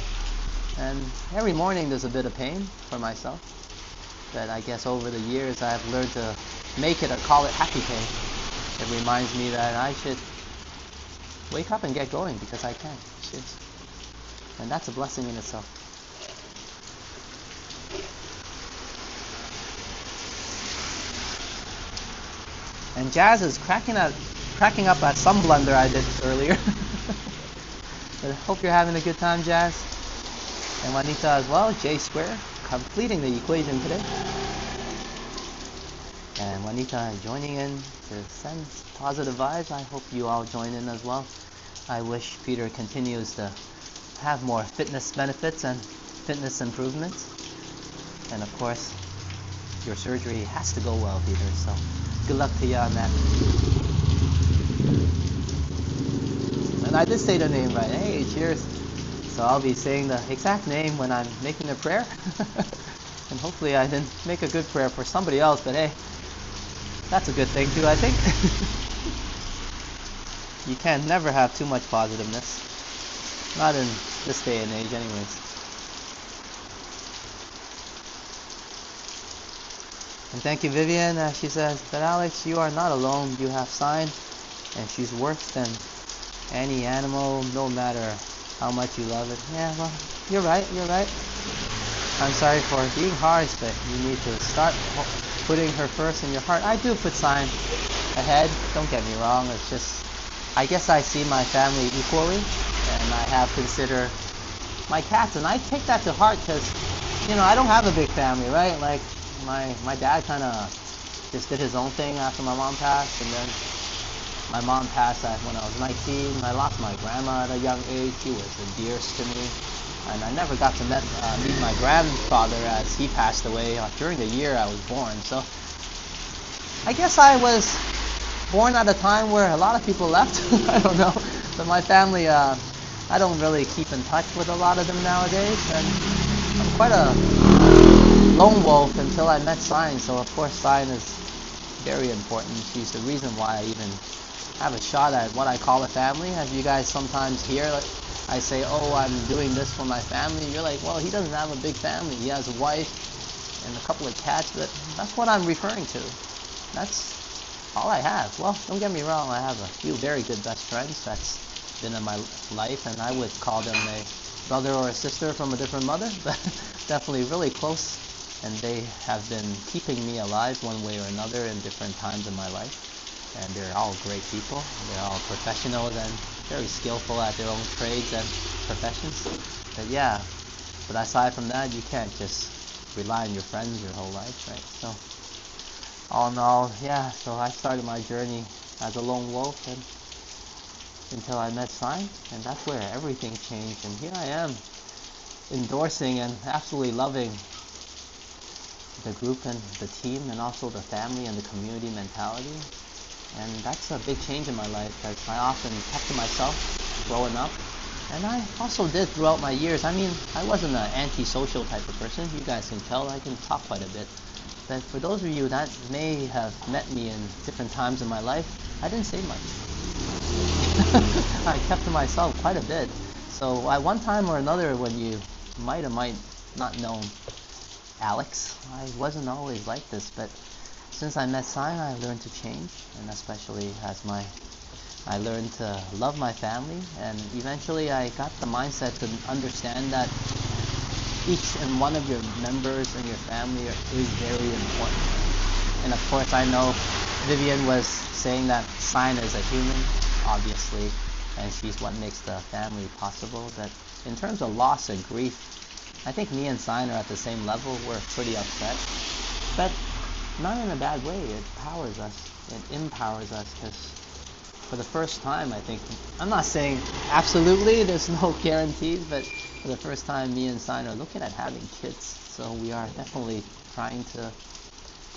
And every morning there's a bit of pain for myself, but I guess over the years I've learned to make it or call it happy pain. It reminds me that I should wake up and get going because I can. Cheers. And that's a blessing in itself. And Jazz is cracking up at some blunder I did earlier. But I hope you're having a good time, Jazz. And Juanita as well, J square, completing the equation today. And Juanita joining in to send positive vibes. I hope you all join in as well. I wish Peter continues to have more fitness benefits and fitness improvements. And of course, your surgery has to go well, Peter. So good luck to you on that. And I did say the name right. Hey, cheers. So I'll be saying the exact name when I'm making the prayer. And hopefully I didn't make a good prayer for somebody else, but hey, that's a good thing too, I think. You can never have too much positiveness. Not in this day and age anyways. And thank you, Vivian. She says, but Alex, you are not alone. You have Sign, and she's worse than any animal, no matter how much you love it. Yeah, well, you're right. I'm sorry for being harsh, but you need to start putting her first in your heart. I do put Sign ahead, don't get me wrong. It's just, I guess I see my family equally, and I have considered my cats, and I take that to heart because, I don't have a big family, right? Like, my dad kind of just did his own thing after my mom passed, and then my mom passed when I was 19. I lost my grandma at a young age. She was the dearest to me. And I never got to meet my grandfather as he passed away during the year I was born. So I guess I was born at a time where a lot of people left. I don't know. But my family, I don't really keep in touch with a lot of them nowadays. And I'm quite a lone wolf until I met Sign. So of course Sign is very important. She's the reason why I even have a shot at what I call a family. As you guys sometimes hear, like, I say, oh, I'm doing this for my family. You're like, well, he doesn't have a big family. He has a wife and a couple of cats, but that's what I'm referring to. That's all I have. Well, don't get me wrong, I have a few very good best friends that's been in my life, and I would call them a brother or a sister from a different mother, but definitely really close, and they have been keeping me alive one way or another in different times in my life. And they're all great people. They're all professionals and very skillful at their own trades and professions. But yeah, but aside from that, you can't just rely on your friends your whole life, right? So all in all, yeah, so I started my journey as a lone wolf and until I met Sign, and that's where everything changed. And here I am, endorsing and absolutely loving the group and the team and also the family and the community mentality. And that's a big change in my life because I often kept to myself growing up. And I also did throughout my years. I mean, I wasn't an antisocial type of person. You guys can tell I can talk quite a bit. But for those of you that may have met me in different times in my life, I didn't say much. I kept to myself quite a bit. So at one time or another, when you might or might not know Alex, I wasn't always like this, but since I met Sign, I learned to change, and especially as I learned to love my family, and eventually I got the mindset to understand that each and one of your members in your family is very important. And of course, I know Vivian was saying that Sign is a human, obviously, and she's what makes the family possible. But in terms of loss and grief, I think me and Sign are at the same level. We're pretty upset, but not in a bad way. It powers us. It empowers us because for the first time, I think, I'm not saying absolutely, there's no guarantees, but for the first time, me and Sign are looking at having kids. So we are definitely trying to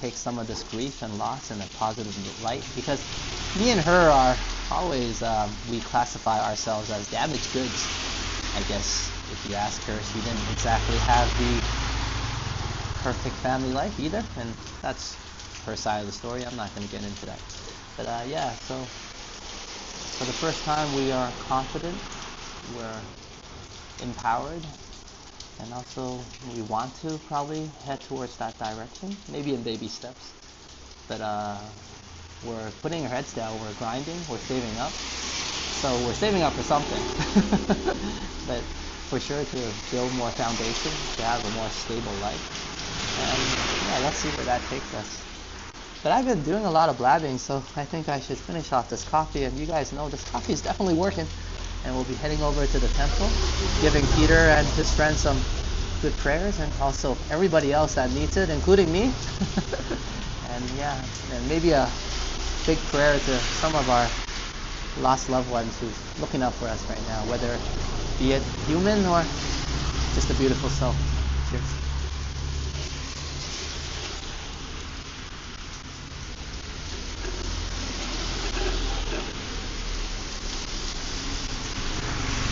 take some of this grief and loss in a positive light, because me and her are always, we classify ourselves as damaged goods, I guess. If you ask her, she didn't exactly have the perfect family life either, and that's her side of the story. I'm not going to get into that. But yeah, so for the first time we are confident, we're empowered, and also we want to probably head towards that direction, maybe in baby steps. But we're putting our heads down, we're grinding, we're saving up. So we're saving up for something. But for sure to build more foundation, to have a more stable life. And yeah, let's see where that takes us. But I've been doing a lot of blabbing, so I think I should finish off this coffee. And you guys know this coffee is definitely working. And we'll be heading over to the temple, giving Peter and his friends some good prayers, and also everybody else that needs it, including me. And yeah, and maybe a big prayer to some of our lost loved ones who's looking up for us right now, whether be it human or just a beautiful soul. Cheers.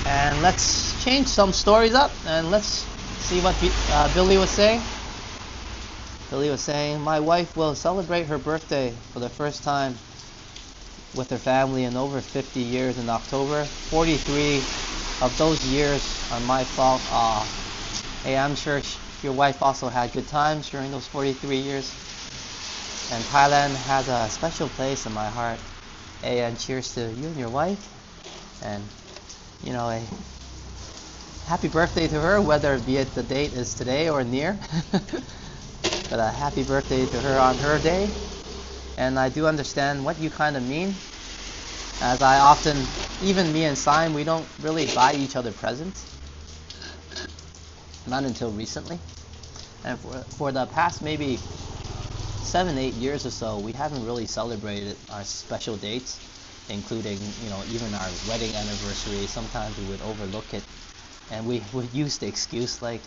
And let's change some stories up, and let's see what Billy was saying. Billy was saying, my wife will celebrate her birthday for the first time with her family in over 50 years in October. 43 of those years are my fault. Hey, I'm sure your wife also had good times during those 43 years. And Thailand has a special place in my heart. Hey, and cheers to you and your wife. And you know, a happy birthday to her, whether be it the date is today or near. But a happy birthday to her on her day. And I do understand what you kind of mean, as I often, even me and Sign, we don't really buy each other presents. Not until recently. And for the past maybe 7-8 years or so, we haven't really celebrated our special dates, including, you know, even our wedding anniversary. Sometimes we would overlook it, and we would use the excuse like,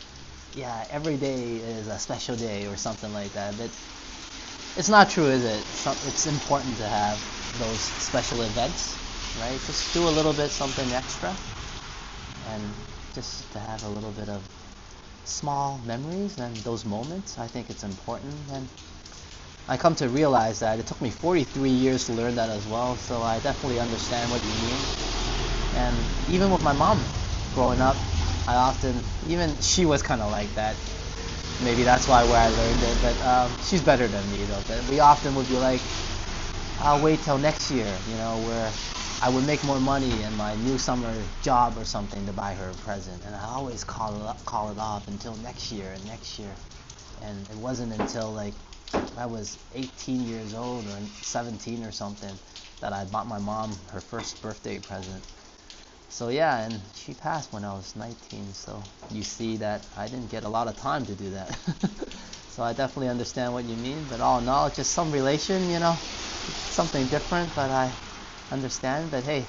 yeah, every day is a special day or something like that. But it's not true, is it? It's important to have those special events, right? Just do a little bit something extra, and just to have a little bit of small memories and those moments. I think it's important. And I come to realize that it took me 43 years to learn that as well, so I definitely understand what you mean. And even with my mom growing up, I often, even she was kind of like that. Maybe that's why where I learned it, but she's better than me though. But we often would be like, I'll wait till next year, where I would make more money in my new summer job or something to buy her a present. And I always call it off until next year and next year. And it wasn't until like I was 18 years old or 17 or something that I bought my mom her first birthday present. So yeah, and she passed when I was 19, so you see that I didn't get a lot of time to do that. So I definitely understand what you mean, but all in all, it's just some relation, something different, but I understand. But hey,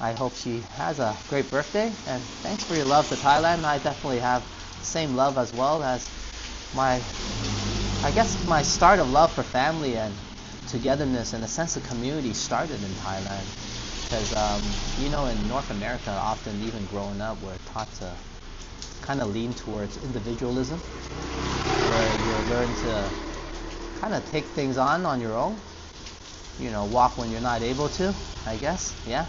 I hope she has a great birthday, and thanks for your love to Thailand. I definitely have the same love as well as my start of love for family and togetherness and a sense of community started in Thailand. Because, in North America, often even growing up, we're taught to kind of lean towards individualism, where you learn to kind of take things on your own, walk when you're not able to, I guess, yeah.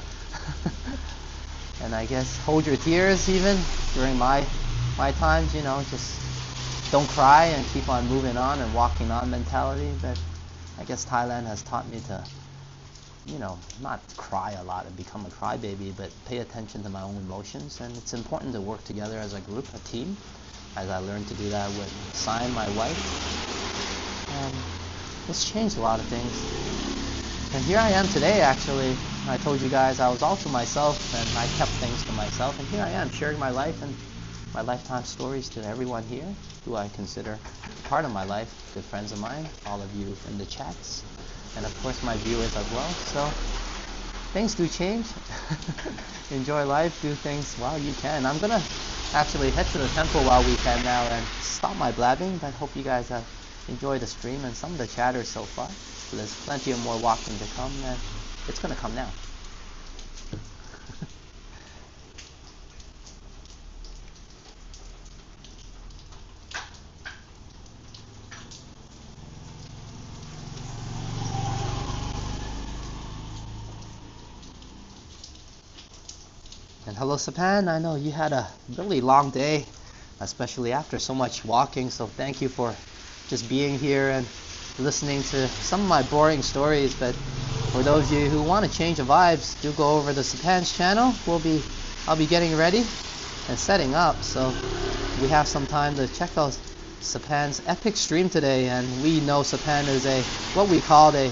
And I guess hold your tears even during my times, just don't cry and keep on moving on and walking on mentality. But I guess Thailand has taught me to not cry a lot and become a crybaby, but pay attention to my own emotions. And it's important to work together as a group, a team, as I learned to do that with Sign, my wife. And it's changed a lot of things. And here I am today, actually. I told you guys I was also myself, and I kept things to myself. And here I am, sharing my life and my lifetime stories to everyone here, who I consider part of my life, good friends of mine, all of you in the chats, and of course my viewers as well. So things do change. Enjoy life, do things while you can. I'm gonna actually head to the temple while we can now and stop my blabbing, but hope you guys have enjoyed the stream and some of the chatter so far. So there's plenty of more walking to come, and it's gonna come now. And hello, Sapan. I know you had a really long day, especially after so much walking. So thank you for just being here and listening to some of my boring stories. But for those of you who want to change the vibes, do go over to Sapan's channel. I'll be getting ready and setting up. So we have some time to check out Sapan's epic stream today. And we know Sapan is what we call a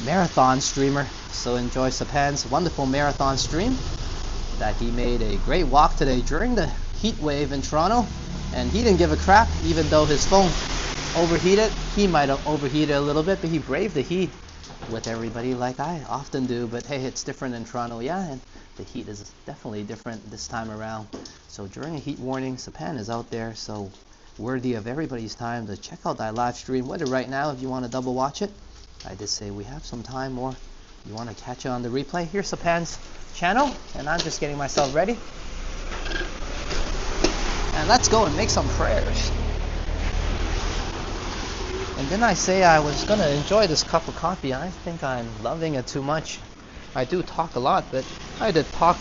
marathon streamer. So enjoy Sapan's wonderful marathon stream that he made a great walk today during the heat wave in Toronto, and he didn't give a crap. Even though his phone overheated, he might have overheated a little bit, but he braved the heat with everybody like I often do. But hey, it's different in Toronto, yeah, and the heat is definitely different this time around. So during a heat warning, Sapan is out there, so worthy of everybody's time to check out that live stream, whether right now if you want to double watch it. I did say we have some time, or you want to catch it on the replay. Here's Sapan's channel, and I'm just getting myself ready. And let's go and make some prayers. And then I say I was going to enjoy this cup of coffee. I think I'm loving it too much. I do talk a lot, but I did talk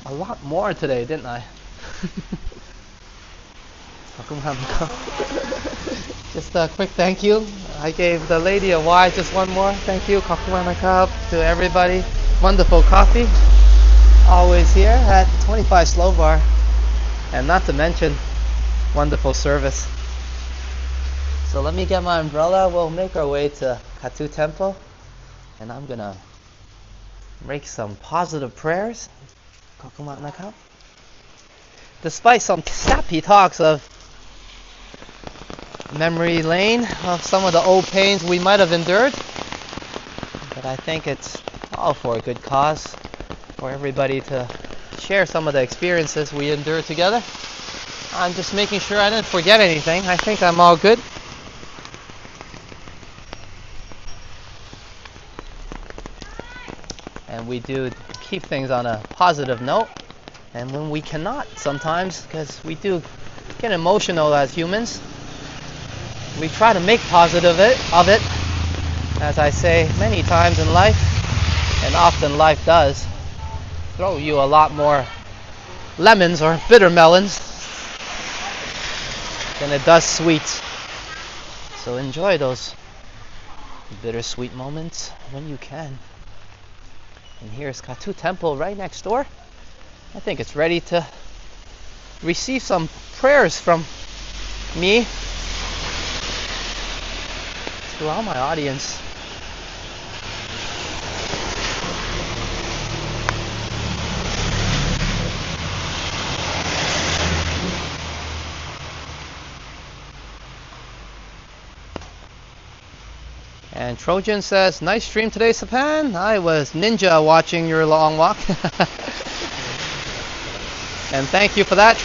a lot more today, didn't I? Just a quick thank you. I gave the lady a Y, just one more. Thank you. To everybody. Wonderful coffee. Always here at 25 Slow Bar. And not to mention, wonderful service. So let me get my umbrella. We'll make our way to Kathu Temple. And I'm going to make some positive prayers. Despite some sappy talks of memory lane of some of the old pains we might have endured, but I think it's all for a good cause, for everybody to share some of the experiences we endured together. I'm just making sure I didn't forget anything. I think I'm all good. And we do keep things on a positive note, and when we cannot sometimes, because we do get emotional as humans, we try to make positive of it, as I say many times in life, and often life does throw you a lot more lemons or bitter melons than it does sweets. So enjoy those bittersweet moments when you can. And here's Kathu Temple right next door. I think it's ready to receive some prayers from me to all my audience. And Trojan says, nice stream today, Sapan. I was ninja watching your long walk. And thank you for that.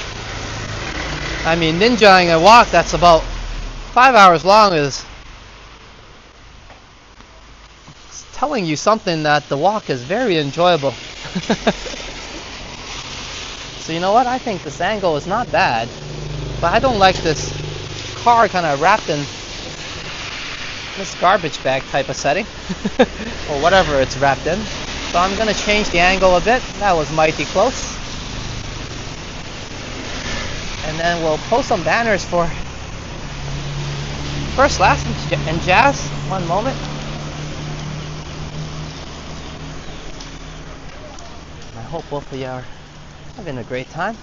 I mean, ninjaing a walk that's about 5 hours long is telling you something, that the walk is very enjoyable. So you know what? I think this angle is not bad. But I don't like this car kind of wrapped in this garbage bag type of setting. Or whatever it's wrapped in. So I'm going to change the angle a bit. That was mighty close. And then we'll post some banners for First, Last, and Jazz. One moment. I hope both of you are having a great time.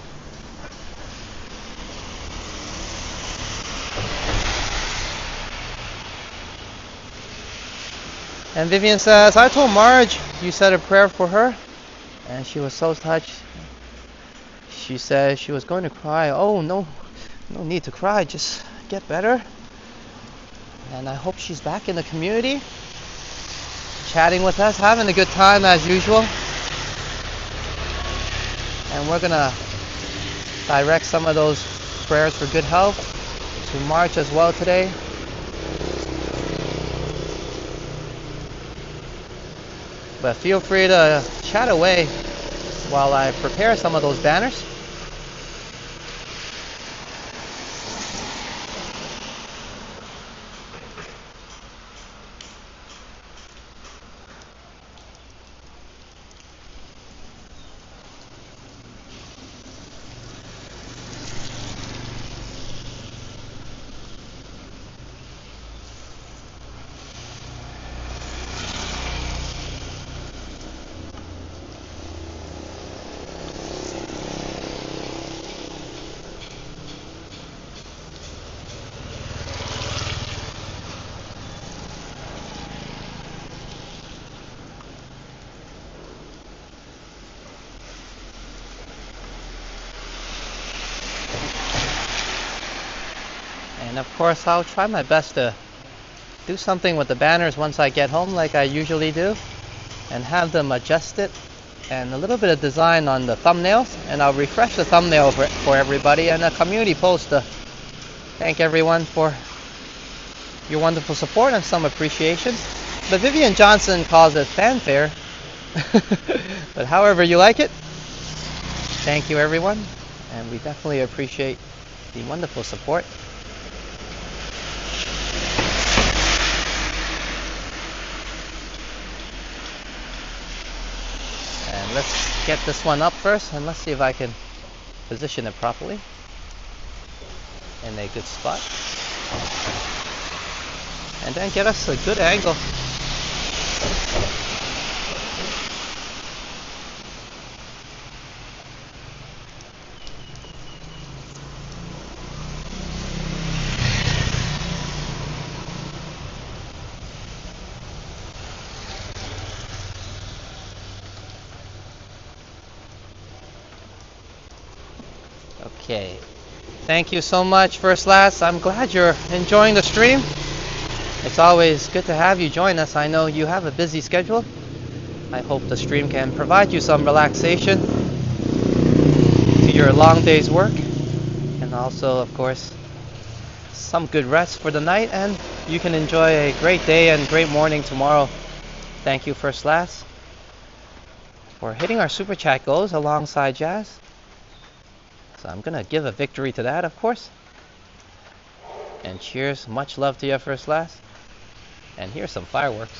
And Vivian says, I told Marge you said a prayer for her, and she was so touched. She said she was going to cry. Oh, no need to cry, just get better. And I hope she's back in the community, chatting with us, having a good time as usual. And we're gonna direct some of those prayers for good health to March as well today. But feel free to chat away while I prepare some of those banners. And of course, I'll try my best to do something with the banners once I get home, like I usually do, and have them adjusted, and a little bit of design on the thumbnails, and I'll refresh the thumbnail for everybody, and a community post to thank everyone for your wonderful support and some appreciation. But Vivian Johnson calls it fanfare. But however you like it, thank you everyone, and we definitely appreciate the wonderful support. And let's get this one up first, and let's see if I can position it properly in a good spot, and then get us a good angle. Okay, thank you so much, First Last. I'm glad you're enjoying the stream. It's always good to have you join us. I know you have a busy schedule. I hope the stream can provide you some relaxation to your long day's work, and also, of course, some good rest for the night, and you can enjoy a great day and great morning tomorrow. Thank you, First Last, for hitting our super chat goals alongside Jazz. So I'm gonna give a victory to that, of course. And cheers, much love to you, First Class. And here's some fireworks.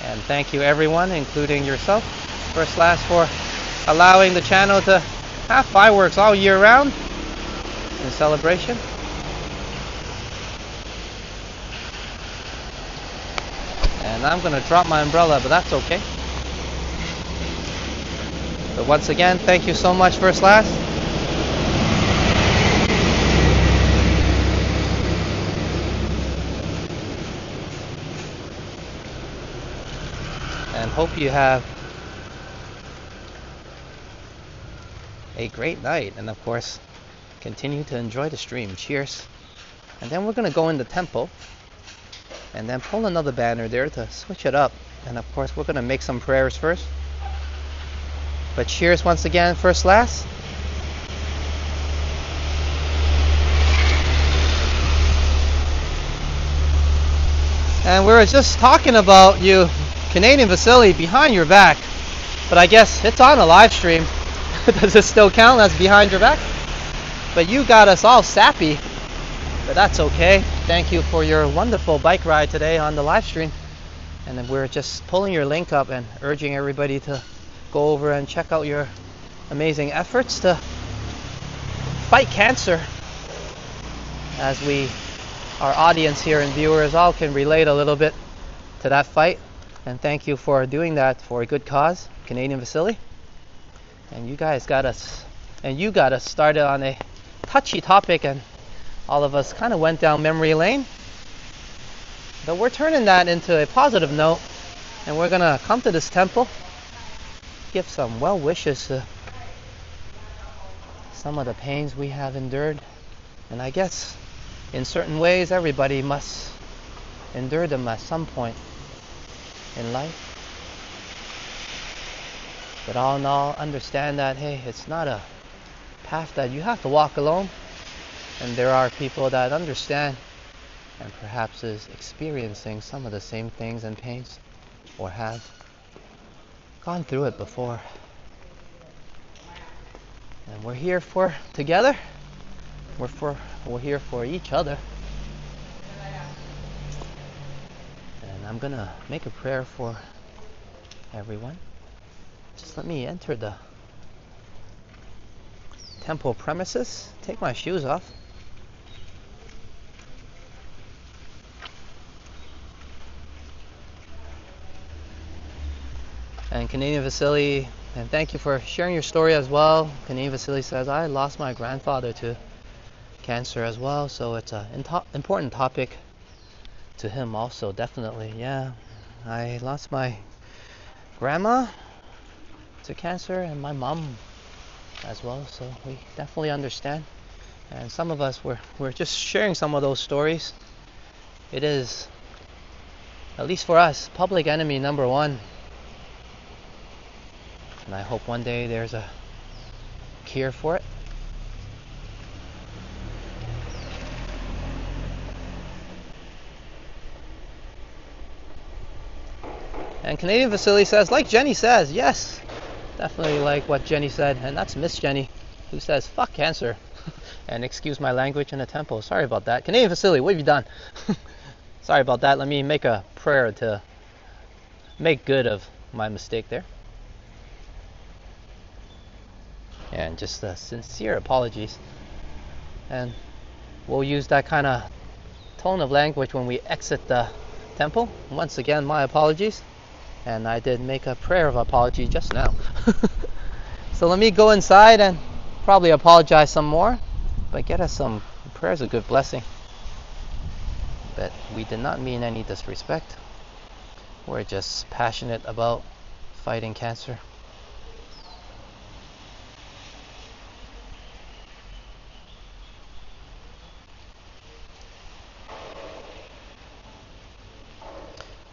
And thank you everyone, including yourself, First Class, for allowing the channel to have fireworks all year round in celebration. And I'm gonna drop my umbrella, but that's okay. But once again, thank you so much, First Class. And hope you have a great night, and of course continue to enjoy the stream. Cheers. And then we're gonna go in the temple and then pull another banner there to switch it up, and of course we're gonna make some prayers first. But cheers once again, First Class. And we were just talking about you Canadian facility behind your back, but I guess it's on a live stream. Does it still count as behind your back? But you got us all sappy, but that's okay. Thank you for your wonderful bike ride today on the live stream. And then we're just pulling your link up and urging everybody to go over and check out your amazing efforts to fight cancer, as our audience here and viewers all can relate a little bit to that fight. And thank you for doing that for a good cause, Canadian facility. And you guys got us started on a touchy topic, and all of us kind of went down memory lane. But we're turning that into a positive note, and we're gonna come to this temple, give some well wishes to some of the pains we have endured. And I guess in certain ways everybody must endure them at some point in life. But all in all, understand that, hey, it's not a path that you have to walk alone. And there are people that understand and perhaps is experiencing some of the same things and pains, or have gone through it before. And we're here for together. We're here for each other. And I'm gonna make a prayer for everyone. Just let me enter the temple premises. Take my shoes off. And Canadian Vasily, and thank you for sharing your story as well. Canadian Vasily says, I lost my grandfather to cancer as well, so it's an important topic to him also, definitely. Yeah, I lost my grandma to cancer, and my mom as well, so we definitely understand. And some of us, we're just sharing some of those stories. It is, at least for us, public enemy number one. And I hope one day there's a cure for it. And Canadian Vasily says, like Jenny says, yes, definitely like what Jenny said. And that's Miss Jenny, who says, fuck cancer. And excuse my language in the temple. Sorry about that. Canadian Vasily, what have you done? Sorry about that. Let me make a prayer to make good of my mistake there. And just sincere apologies. And we'll use that kind of tone of language when we exit the temple. Once again, my apologies. And I did make a prayer of apology just now. So let me go inside and probably apologize some more, but get us some prayers of good blessing. But we did not mean any disrespect. We're just passionate about fighting cancer.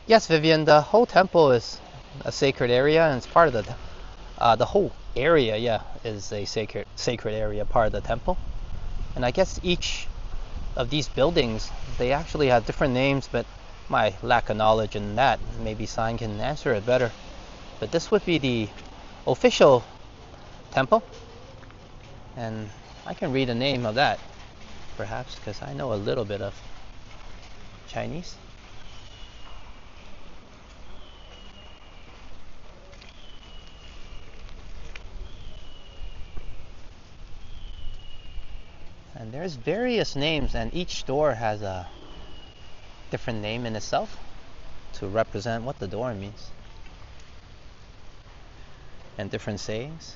Yes, Vivian, the whole temple is a sacred area, and it's part of the whole area, yeah, is a sacred area, part of the temple. And I guess each of these buildings, they actually have different names, but my lack of knowledge in that, maybe Sign can answer it better. But this would be the official temple, and I can read the name of that, perhaps, because I know a little bit of Chinese. And there's various names, and each door has a different name in itself to represent what the door means, and different sayings.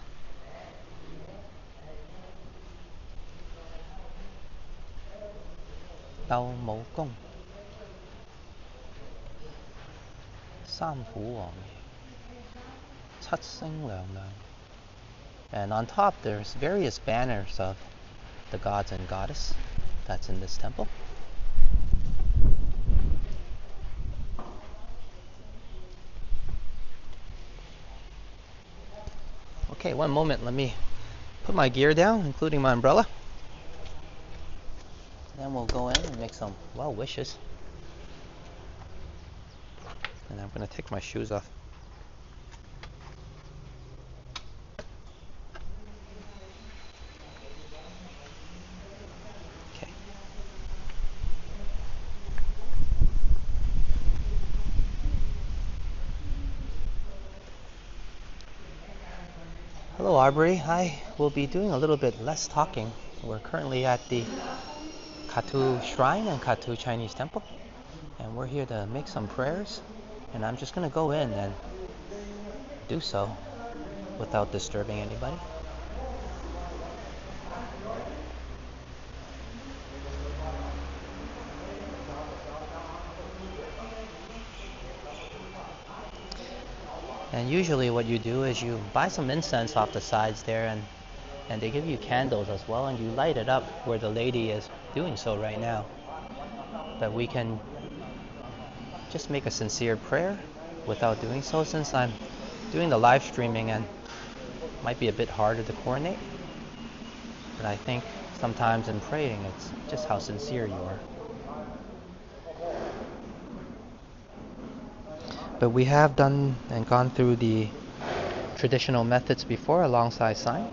Đau mẫu công, San Fu Wang, Chut Sing Liang Liang. And on top there's various banners of the gods and goddess that's in this temple. Okay, one moment, let me put my gear down, including my umbrella. Then we'll go in and make some well wishes. And I'm going to take my shoes off. Okay. Hello, Arbery. I will be doing a little bit less talking. We're currently at the Kathu Shrine and Kathu Chinese Temple, and we're here to make some prayers. And I'm just going to go in and do so without disturbing anybody. And usually what you do is you buy some incense off the sides there, and they give you candles as well, and you light it up where the lady is doing so right now. But we can just make a sincere prayer without doing so, since I'm doing the live streaming and it might be a bit harder to coordinate. But I think sometimes in praying it's just how sincere you are. But we have done and gone through the traditional methods before alongside sign.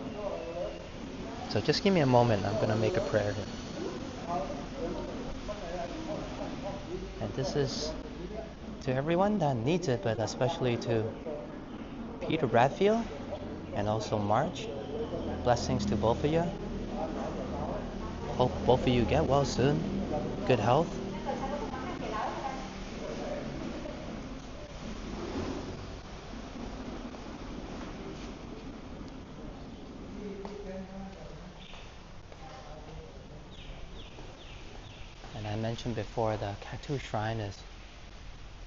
So just give me a moment, I'm going to make a prayer here. And this is to everyone that needs it, but especially to Peter Bradfield and also Marge. Blessings to both of you. Hope both of you get well soon. Good health. And I mentioned before, the Kathu Shrine is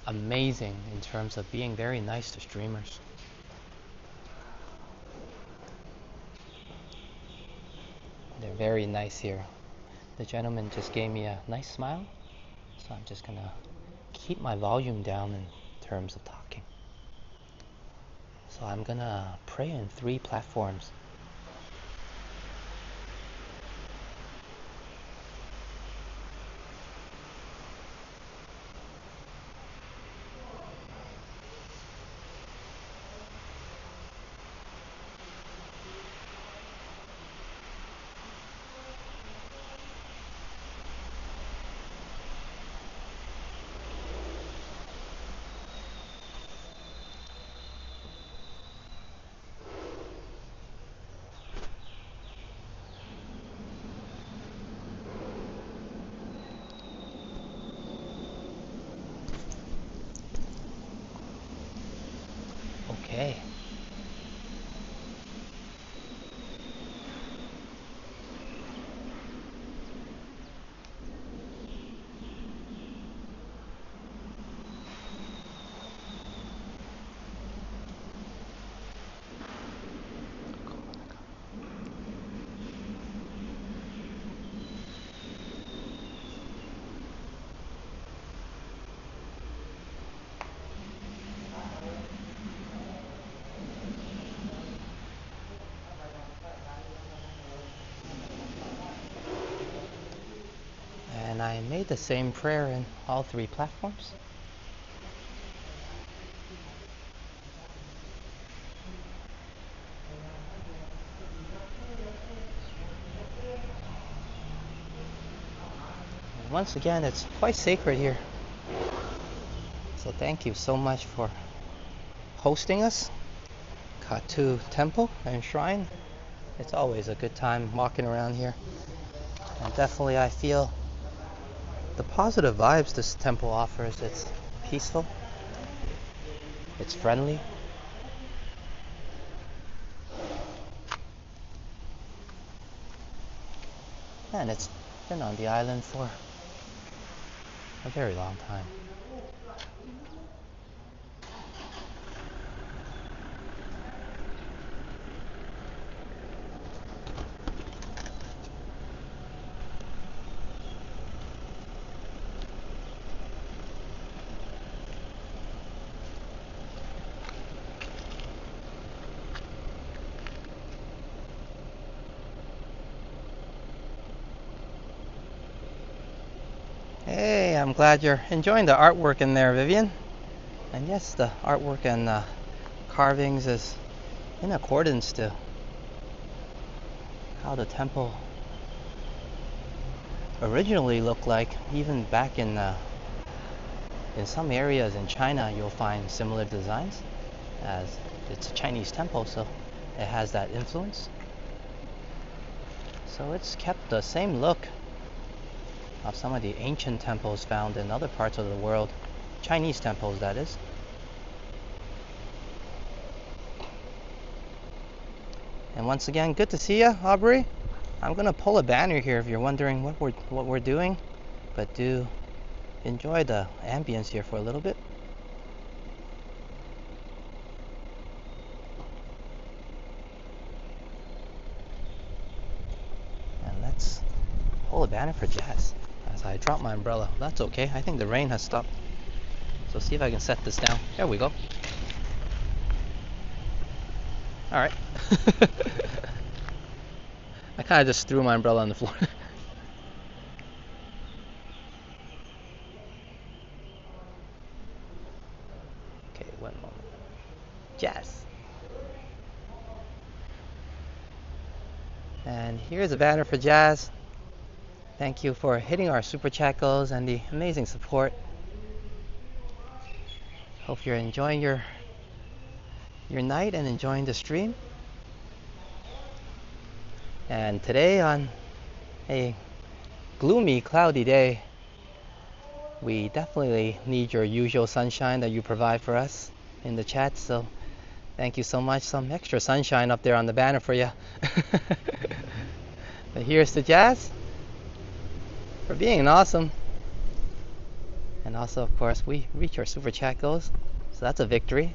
amazing in terms of being very nice to streamers. They're very nice here. The gentleman just gave me a nice smile, so I'm just gonna keep my volume down in terms of talking. So I'm gonna pray in 3 platforms. Okay. And I made the same prayer in all 3 platforms. once again, it's quite sacred here. So thank you so much for hosting us. Kathu Temple and Shrine. It's always a good time walking around here. And definitely I feel the positive vibes this temple offers. It's peaceful. It's friendly. And it's been on the island for a very long time. Hey, I'm glad you're enjoying the artwork in there, Vivian. And yes, the artwork and carvings is in accordance to how the temple originally looked like. Even back in some areas in China, you'll find similar designs, as it's a Chinese temple, so it has that influence. So it's kept the same look of some of the ancient temples found in other parts of the world, Chinese temples, that is. And once again, good to see you, Aubrey. I'm gonna pull a banner here if you're wondering what we're doing, but do enjoy the ambience here for a little bit. And let's pull a banner for Jazz. As I drop my umbrella. That's okay. I think the rain has stopped. So see if I can set this down. There we go. Alright. I kind of just threw my umbrella on the floor. Okay, one moment. Jazz. And here's a banner for Jazz. Thank you for hitting our super chat goals and the amazing support. Hope you're enjoying your night and enjoying the stream. And today, on a gloomy, cloudy day, we definitely need your usual sunshine that you provide for us in the chat. So thank you so much. Some extra sunshine up there on the banner for you. But here's to Jazz for being awesome. And also, of course, we reach our super chat goals, so that's a victory.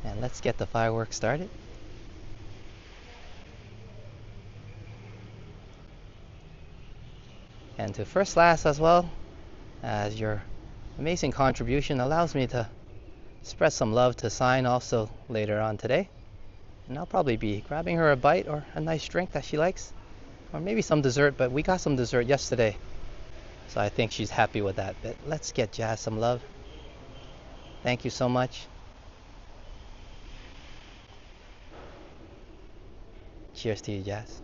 And let's get the fireworks started. And to First Last as well, as your amazing contribution allows me to spread some love to Sign also later on today. And I'll probably be grabbing her a bite or a nice drink that she likes, or maybe some dessert, but we got some dessert yesterday, so I think she's happy with that. But let's get Jazz some love. Thank you so much. Cheers to you, Jazz.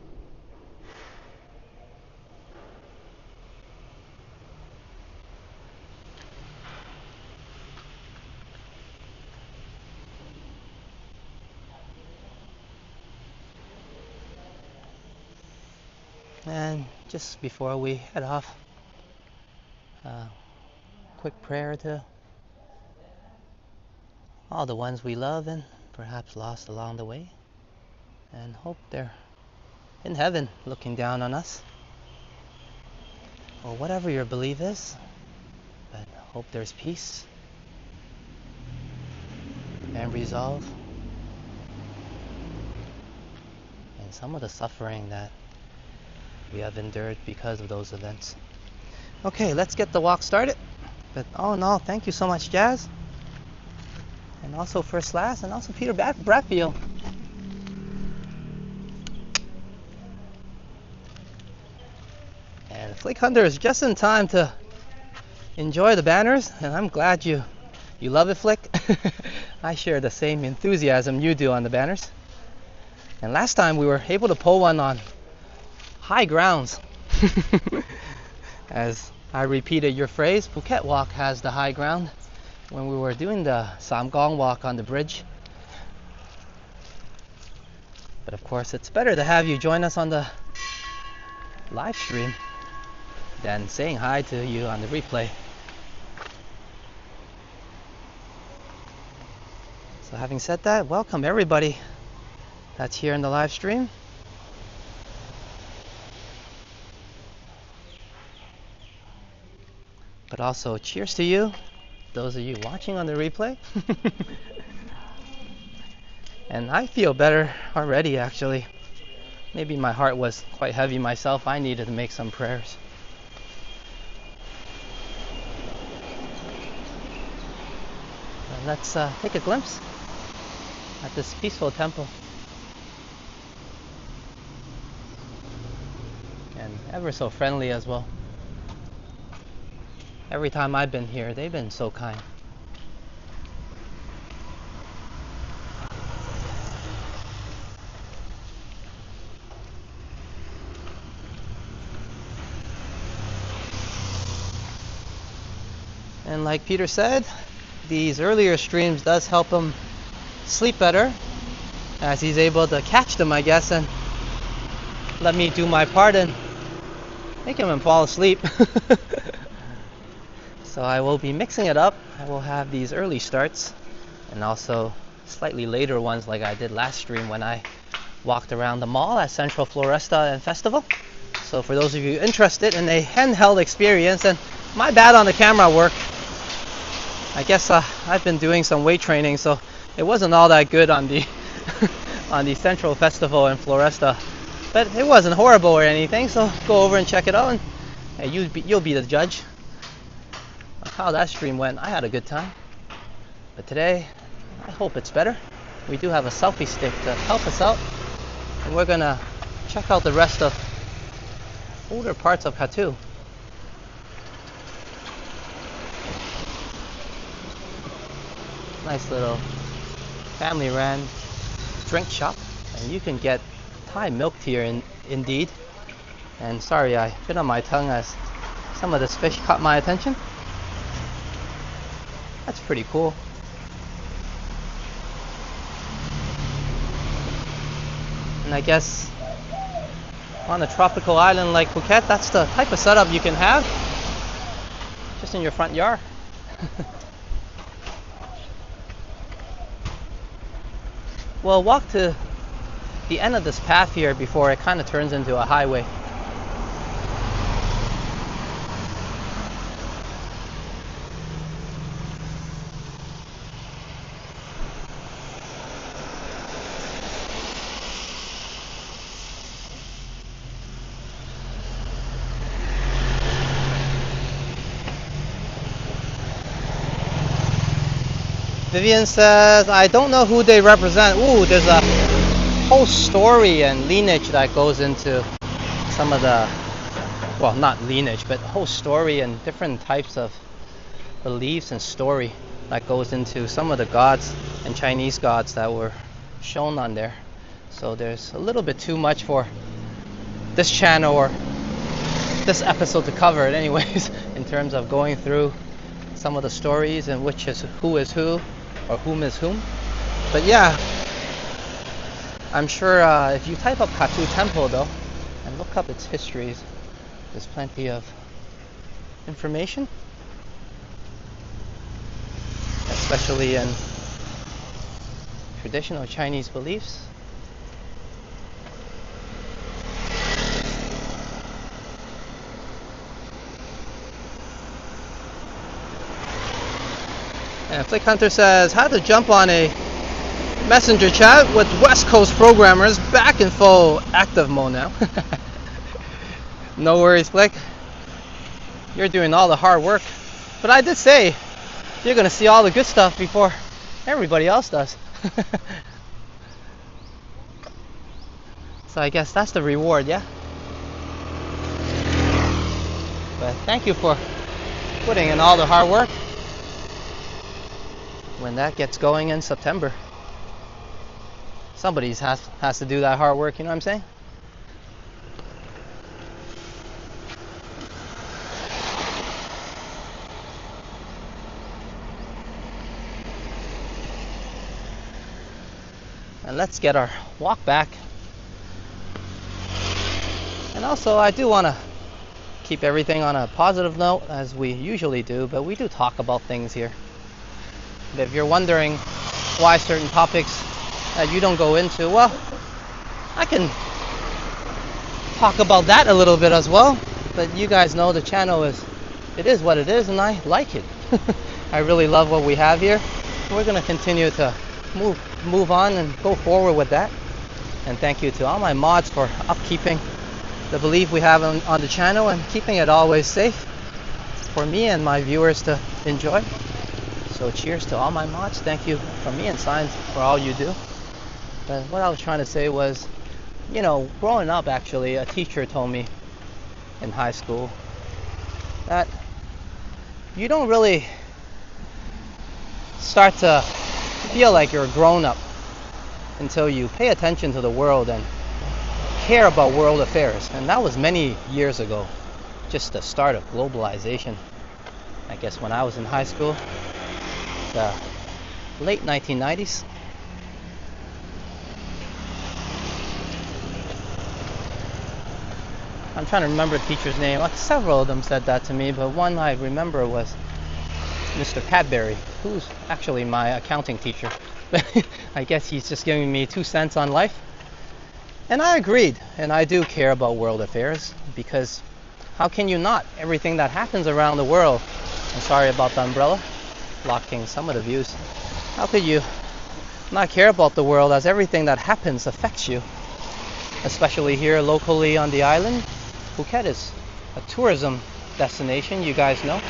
And just before we head off, quick prayer to all the ones we love and perhaps lost along the way, and hope they're in heaven looking down on us, or whatever your belief is, but hope there's peace and resolve in some of the suffering that we have endured because of those events. Okay, let's get the walk started. But oh no, thank you so much, Jazz. And also First Last, and also Peter Bradfield. And Flick Hunter is just in time to enjoy the banners, and I'm glad you love it, Flick. I share the same enthusiasm you do on the banners. And last time we were able to pull one on high grounds. As I repeated your phrase, Phuket Walk has the high ground when we were doing the Samgong Walk on the bridge. But of course, it's better to have you join us on the live stream than saying hi to you on the replay. So having said that, welcome everybody that's here in the live stream. But also cheers to you, those of you watching on the replay. And I feel better already, actually. Maybe my heart was quite heavy myself. I needed to make some prayers. And let's take a glimpse at this peaceful temple. And ever so friendly as well. Every time I've been here, they've been so kind. And like Peter said, these earlier streams does help him sleep better, as he's able to catch them, I guess, and let me do my part and make him fall asleep. So I will be mixing it up. I will have these early starts and also slightly later ones like I did last stream when I walked around the mall at Central Floresta and Festival. So for those of you interested in a handheld experience, and my bad on the camera work. I guess I've been doing some weight training, so it wasn't all that good on the on the Central Festival in Floresta, but it wasn't horrible or anything. So go over and check it out, and hey, you'll be the judge of how that stream went. I had a good time, but today I hope it's better. We do have a selfie stick to help us out, and we're gonna check out the rest of older parts of Kathu. Nice little family-ran drink shop, and you can get Thai milk here indeed. And sorry, I bit on my tongue as some of this fish caught my attention. That's pretty cool. And I guess on a tropical island like Phuket, that's the type of setup you can have just in your front yard. We'll walk to the end of this path here before it kind of turns into a highway. Vivian says, I don't know who they represent. Ooh, there's a whole story and lineage that goes into some of the, well, not lineage, but a whole story and different types of beliefs and story that goes into some of the gods and Chinese gods that were shown on there. So there's a little bit too much for this channel or this episode to cover it anyways, in terms of going through some of the stories and which is who or whom is whom. But yeah, I'm sure if you type up Kathu Temple though and look up its histories, there's plenty of information, especially in traditional Chinese beliefs. And Flick Hunter says, how to jump on a messenger chat with West Coast programmers back in full active mode now. No worries, Flick. You're doing all the hard work. But I did say, you're going to see all the good stuff before everybody else does. So I guess that's the reward, yeah? But thank you for putting in all the hard work. When that gets going in September, somebody has to do that hard work, you know what I'm saying? And let's get our walk back. And also, I do want to keep everything on a positive note, as we usually do, but we do talk about things here. If you're wondering why certain topics that you don't go into, well, I can talk about that a little bit as well. But you guys know the channel is what it is, and I like it. I really love what we have here. We're going to continue to move on and go forward with that. And thank you to all my mods for upkeeping the belief we have on the channel and keeping it always safe for me and my viewers to enjoy. So cheers to all my mods. Thank you from me and Signs for all you do. But what I was trying to say was, you know, growing up, actually, a teacher told me in high school that you don't really start to feel like you're a grown-up until you pay attention to the world and care about world affairs. And that was many years ago, just the start of globalization. I guess when I was in high school, the late 1990s. I'm trying to remember the teacher's name. Several of them said that to me, but one I remember was Mr. Cadbury, who's actually my accounting teacher. I guess he's just giving me 2 cents on life. And I agreed, and I do care about world affairs, because how can you not? Everything that happens around the world, I'm sorry about the umbrella, blocking some of the views. How could you not care about the world, as everything that happens affects you? Especially here locally on the island. Phuket is a tourism destination, you guys know.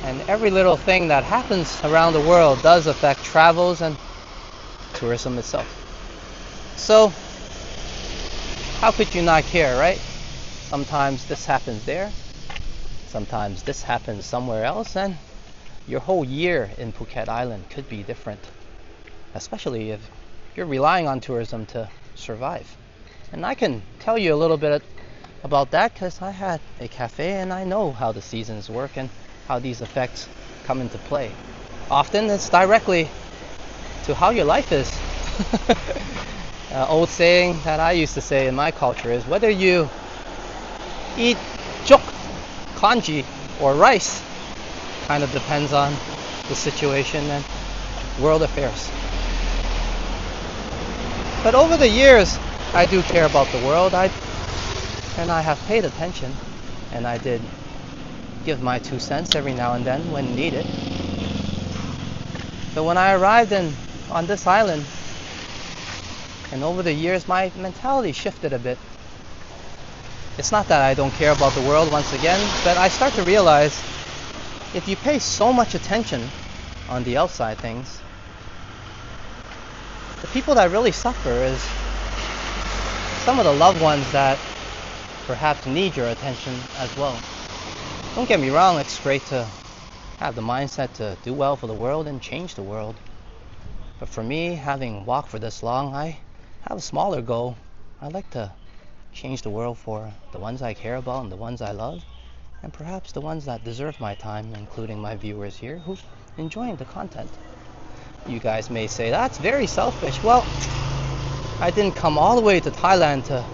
And every little thing that happens around the world does affect travels and tourism itself. So, how could you not care, right? Sometimes this happens there, sometimes this happens somewhere else, and your whole year in Phuket Island could be different, especially if you're relying on tourism to survive. And I can tell you a little bit about that because I had a cafe and I know how the seasons work and how these effects come into play. Often it's directly to how your life is. Old saying that I used to say in my culture is, whether you eat chok, congee, or rice, kind of depends on the situation and world affairs. But over the years, I do care about the world, and I have paid attention, and I did give my 2 cents every now and then when needed. But when I arrived on this island, and over the years, my mentality shifted a bit. It's not that I don't care about the world once again, but I start to realize if you pay so much attention on the outside things, the people that really suffer is some of the loved ones that perhaps need your attention as well. Don't get me wrong, it's great to have the mindset to do well for the world and change the world. But for me, having walked for this long, I have a smaller goal. I'd like to change the world for the ones I care about and the ones I love, and perhaps the ones that deserve my time, including my viewers here who's enjoying the content. You guys may say, that's very selfish. Well, I didn't come all the way to Thailand to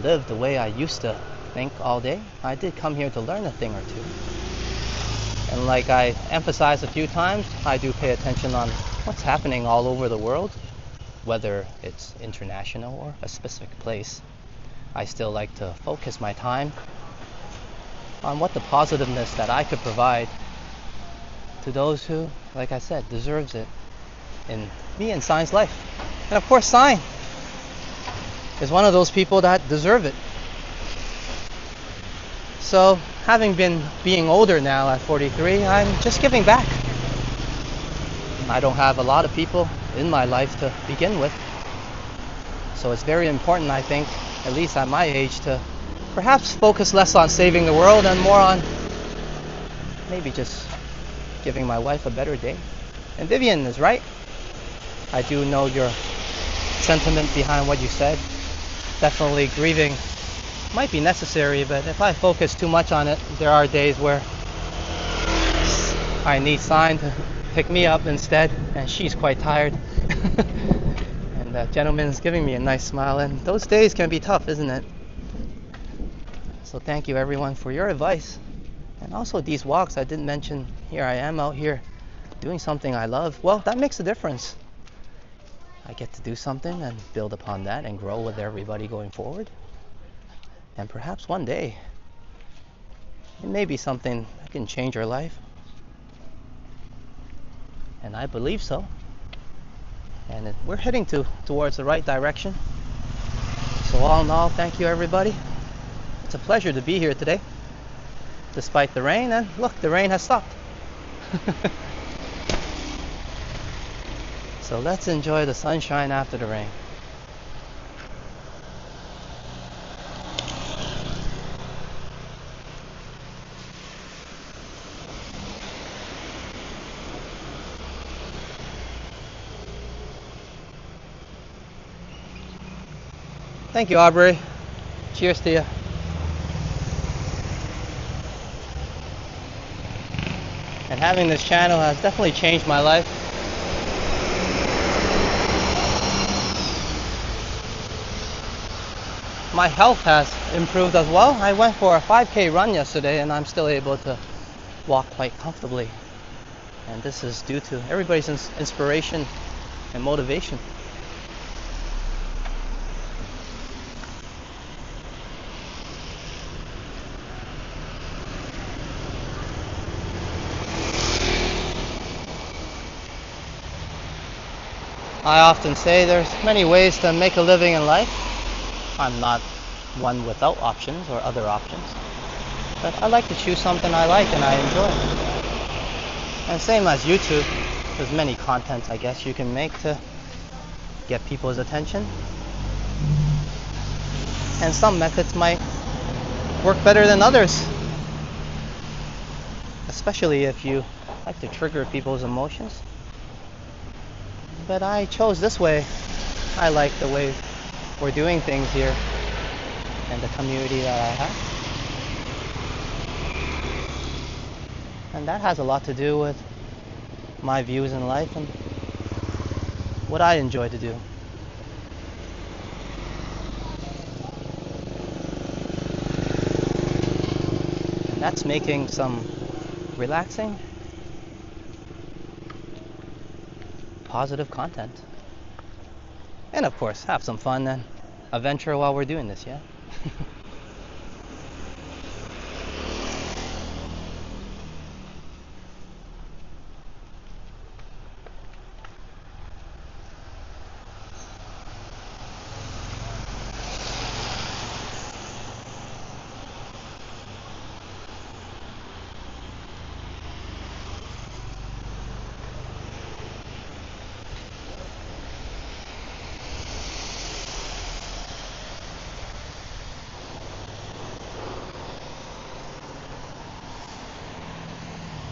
live the way I used to think all day. I did come here to learn a thing or two. And like I emphasized a few times, I do pay attention on what's happening all over the world, whether it's international or a specific place. I still like to focus my time on what the positiveness that I could provide to those who, like I said, deserves it in me and Sign's life. And of course, Sign is one of those people that deserve it. So, having being older now at 43, I'm just giving back. I don't have a lot of people in my life to begin with. So it's very important, I think, at least at my age, to perhaps focus less on saving the world and more on maybe just giving my wife a better day. And Vivian is right. I do know your sentiment behind what you said. Definitely grieving might be necessary, but if I focus too much on it, there are days where I need Sign to pick me up instead, and she's quite tired. And that gentleman's giving me a nice smile, and those days can be tough, isn't it? So thank you everyone for your advice. And also these walks, I didn't mention, here I am out here doing something I love. Well, that makes a difference. I get to do something and build upon that and grow with everybody going forward. And perhaps one day, it may be something that can change your life. And I believe so. And we're heading towards the right direction. So all in all, thank you everybody. It's a pleasure to be here today, despite the rain. And look, the rain has stopped. So let's enjoy the sunshine after the rain. Thank you, Aubrey. Cheers to you. And having this channel has definitely changed my life. My health has improved as well. I went for a 5K run yesterday and I'm still able to walk quite comfortably. And this is due to everybody's inspiration and motivation. I often say there's many ways to make a living in life. I'm not one without options or other options, but I like to choose something I like and I enjoy. And same as YouTube, there's many contents I guess you can make to get people's attention. And some methods might work better than others, especially if you like to trigger people's emotions. But I chose this way. I like the way we're doing things here and the community that I have. And that has a lot to do with my views in life and what I enjoy to do. And that's making some relaxing, positive content. And of course, have some fun and adventure while we're doing this, yeah?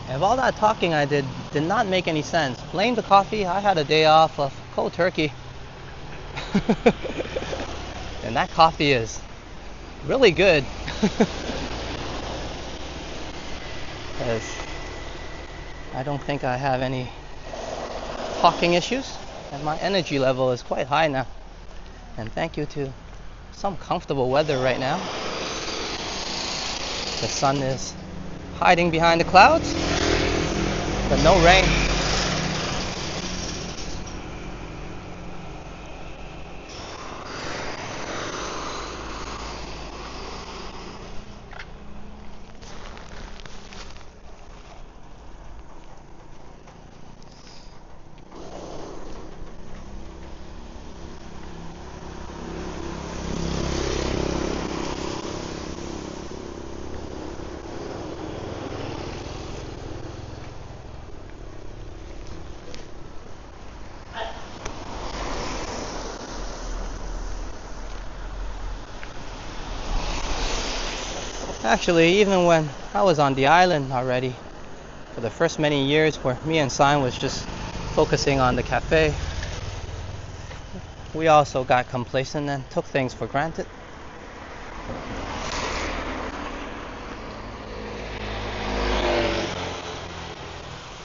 And all that talking I did not make any sense. Blame the coffee. I had a day off of cold turkey. And that coffee is really good. Because I don't think I have any talking issues. And my energy level is quite high now. And thank you to some comfortable weather right now. The sun is hiding behind the clouds, but no rain. Actually, even when I was on the island already, for the first many years where me and Sign was just focusing on the cafe, we also got complacent and took things for granted.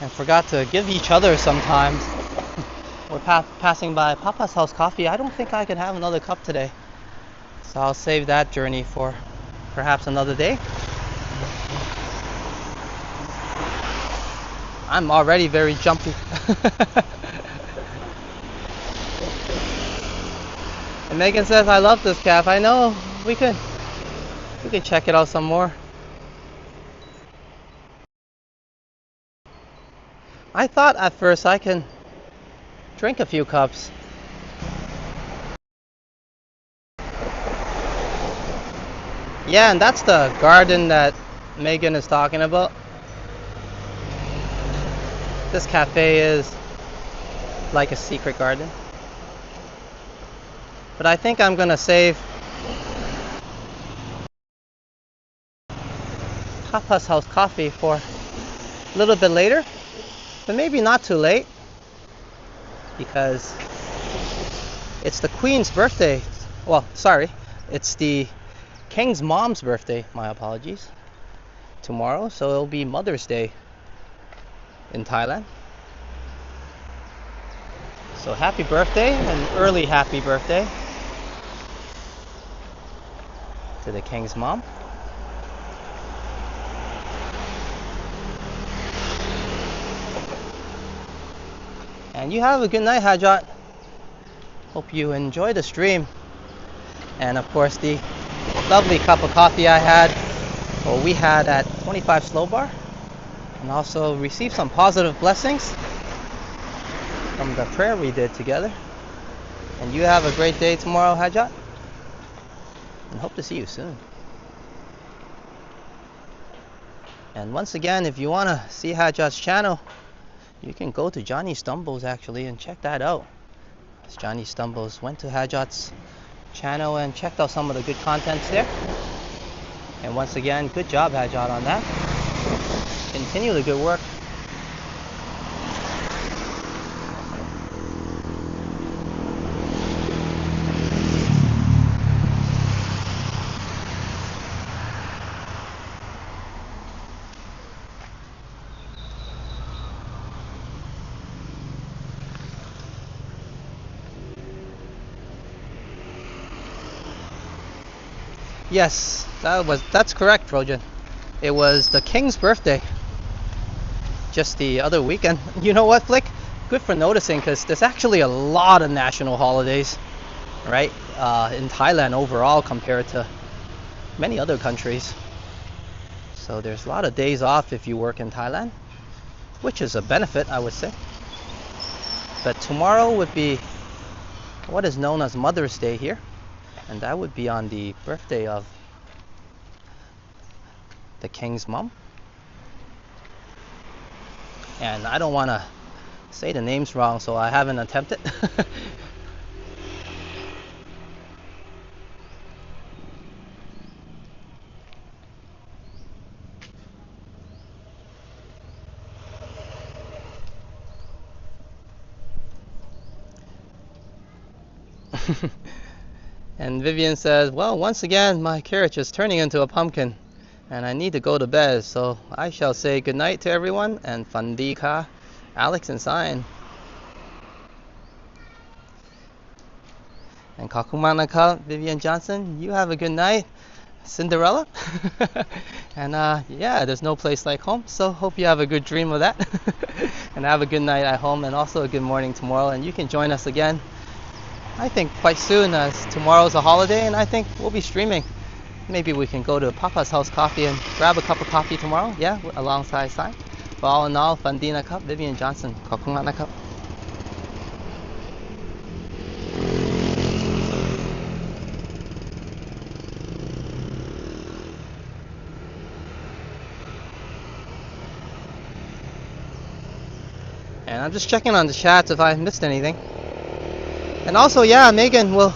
And forgot to give each other some time we're passing by Papa's House Coffee. I don't think I can have another cup today, so I'll save that journey for perhaps another day. I'm already very jumpy. And Megan says, I love this calf. I know, we could check it out some more. I thought at first I can drink a few cups. Yeah, and that's the garden that Megan is talking about. This cafe is like a secret garden. But I think I'm gonna save Papa's House Coffee for a little bit later, but maybe not too late, because it's the Queen's birthday. Well, sorry, it's the King's mom's birthday, my apologies, tomorrow, so it'll be Mother's Day in Thailand. So happy birthday, an early happy birthday to the King's mom. And you have a good night, Hajat. Hope you enjoy the stream. And of course the lovely cup of coffee I had, or we had at 25 Slow Bar. And also received some positive blessings from the prayer we did together. And you have a great day tomorrow, Hajat. And hope to see you soon. And once again, if you want to see Hajat's channel, you can go to Johnny Stumbles actually and check that out. Johnny Stumbles went to Hajat's channel and checked out some of the good contents there. And once again, good job Hajat on that. Continue the good work. Yes, that's correct, Trojan. It was the King's birthday just the other weekend. You know what, Flick? Good for noticing, because there's actually a lot of national holidays, right? In Thailand overall compared to many other countries. So there's a lot of days off if you work in Thailand, which is a benefit, I would say. But tomorrow would be what is known as Mother's Day here. And that would be on the birthday of the King's mom. And I don't want to say the names wrong, so I haven't attempted. And Vivian says, well, once again, my carriage is turning into a pumpkin and I need to go to bed. So I shall say good night to everyone and Fandika, Alex and Sign. And Kakumanaka, Vivian Johnson, you have a good night. Cinderella. And yeah, there's no place like home. So hope you have a good dream of that. And have a good night at home and also a good morning tomorrow. And you can join us again, I think quite soon, as tomorrow's a holiday and I think we'll be streaming. Maybe we can go to Papa's House Coffee and grab a cup of coffee tomorrow, yeah, alongside Sai. But all in all, Fandina Cup, Vivian Johnson, Kokungana Cup. And I'm just checking on the chats if I missed anything. And also, yeah, Megan, we'll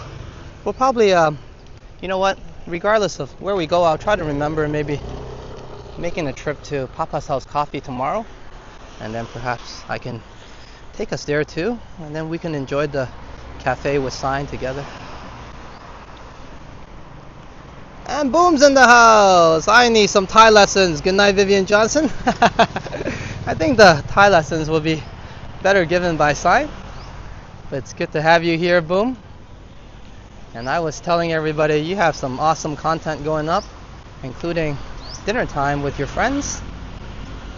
probably, you know what, regardless of where we go, I'll try to remember maybe making a trip to Papa's House Coffee tomorrow. And then perhaps I can take us there too. And then we can enjoy the cafe with Sign together. And Boom's in the house. I need some Thai lessons. Good night, Vivian Johnson. I think the Thai lessons will be better given by Sign. But it's good to have you here, Boom. And I was telling everybody you have some awesome content going up, including dinner time with your friends.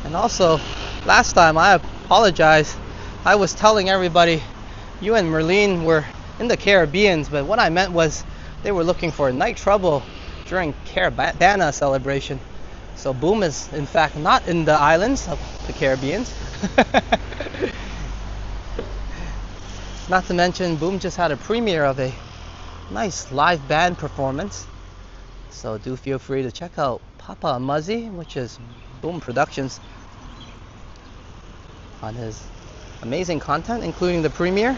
And also, last time, I apologize, I was telling everybody you and Merlene were in the Caribbean, but what I meant was they were looking for night trouble during Carabana celebration. So Boom is in fact not in the islands of the Caribbean. Not to mention, Boom just had a premiere of a nice live band performance. So do feel free to check out Papa Muzzy, which is Boom Productions, on his amazing content, including the premiere.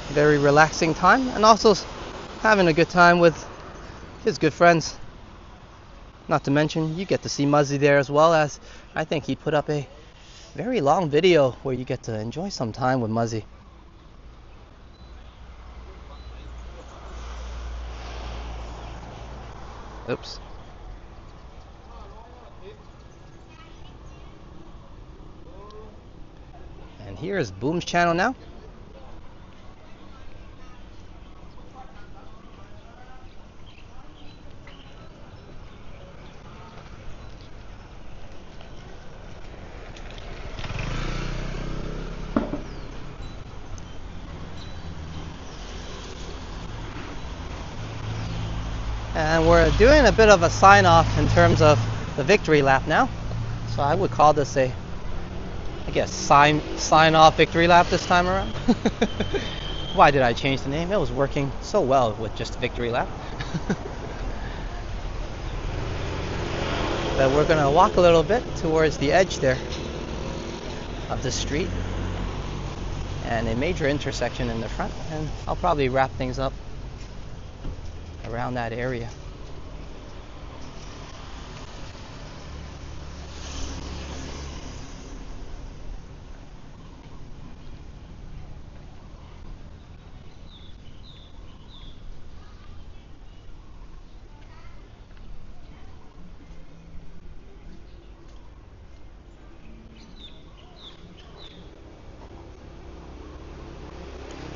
Very relaxing time, and also having a good time with his good friends. Not to mention, you get to see Muzzy there, as well as I think he put up a very long video where you get to enjoy some time with Muzzy. Oops. And here is Boom's channel now. And we're doing a bit of a sign off in terms of the victory lap now. So I would call this a, I guess, sign off victory lap this time around. Why did I change the name? It was working so well with just victory lap. But we're gonna walk a little bit towards the edge there of the street, and a major intersection in the front, and I'll probably wrap things up around that area.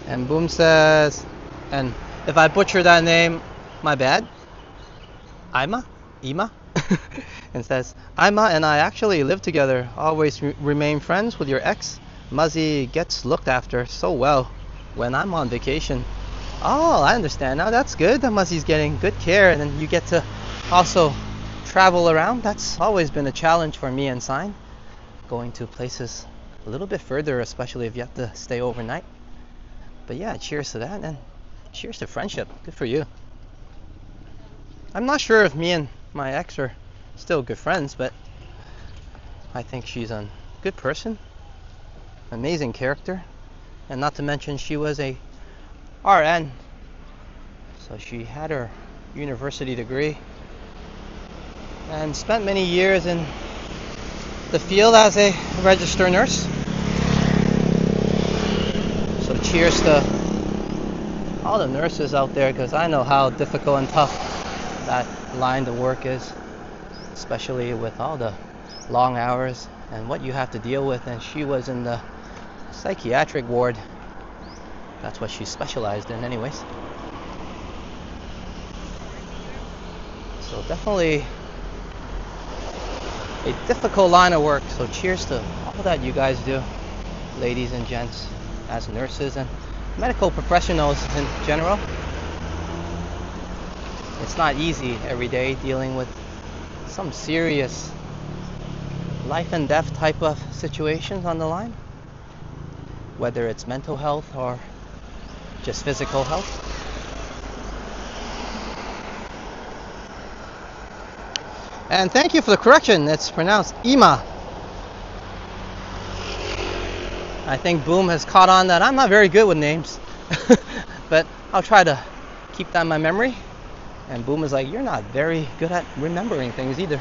And Boom says, and if I butcher that name, my bad, Ima, and says, Ima and I actually live together, always remain friends with your ex. Muzzy gets looked after so well when I'm on vacation. Oh, I understand now. That's good that Muzzy's getting good care, and then you get to also travel around. That's always been a challenge for me and Sign, going to places a little bit further, especially if you have to stay overnight. But yeah, cheers to that, and cheers to friendship. Good for you. I'm not sure if me and my ex are still good friends, but I think she's a good person, amazing character, and not to mention she was a RN, so she had her university degree and spent many years in the field as a registered nurse. So cheers to all the nurses out there, because I know how difficult and tough that line to work is, especially with all the long hours and what you have to deal with. And she was in the psychiatric ward. That's what she specialized in anyways. So definitely a difficult line of work. So cheers to all that you guys do, ladies and gents, as nurses and medical professionals in general. It's not easy every day dealing with some serious life and death type of situations on the line, whether it's mental health or just physical health. And thank you for the correction. It's pronounced Ima. I think Boom has caught on that I'm not very good with names, but I'll try to keep that in my memory. And Boom is like, you're not very good at remembering things either.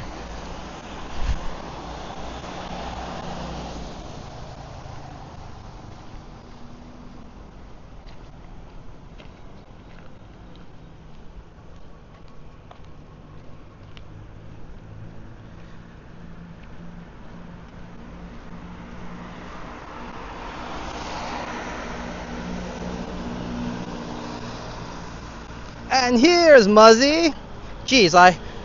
And here's Muzzy. Geez,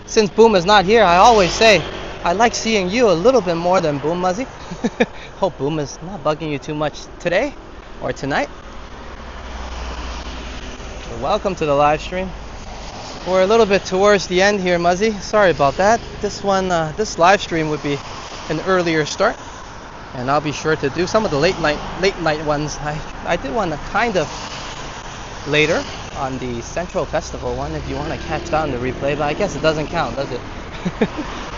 since Boom is not here, I always say I like seeing you a little bit more than Boom, Muzzy. Hope Boom is not bugging you too much today or tonight. Welcome to the live stream. We're a little bit towards the end here, Muzzy. Sorry about that. This live stream would be an earlier start, and I'll be sure to do some of the late night ones. I did one kind of later on the Central Festival one, if you want to catch that on the replay, but I guess it doesn't count, does it?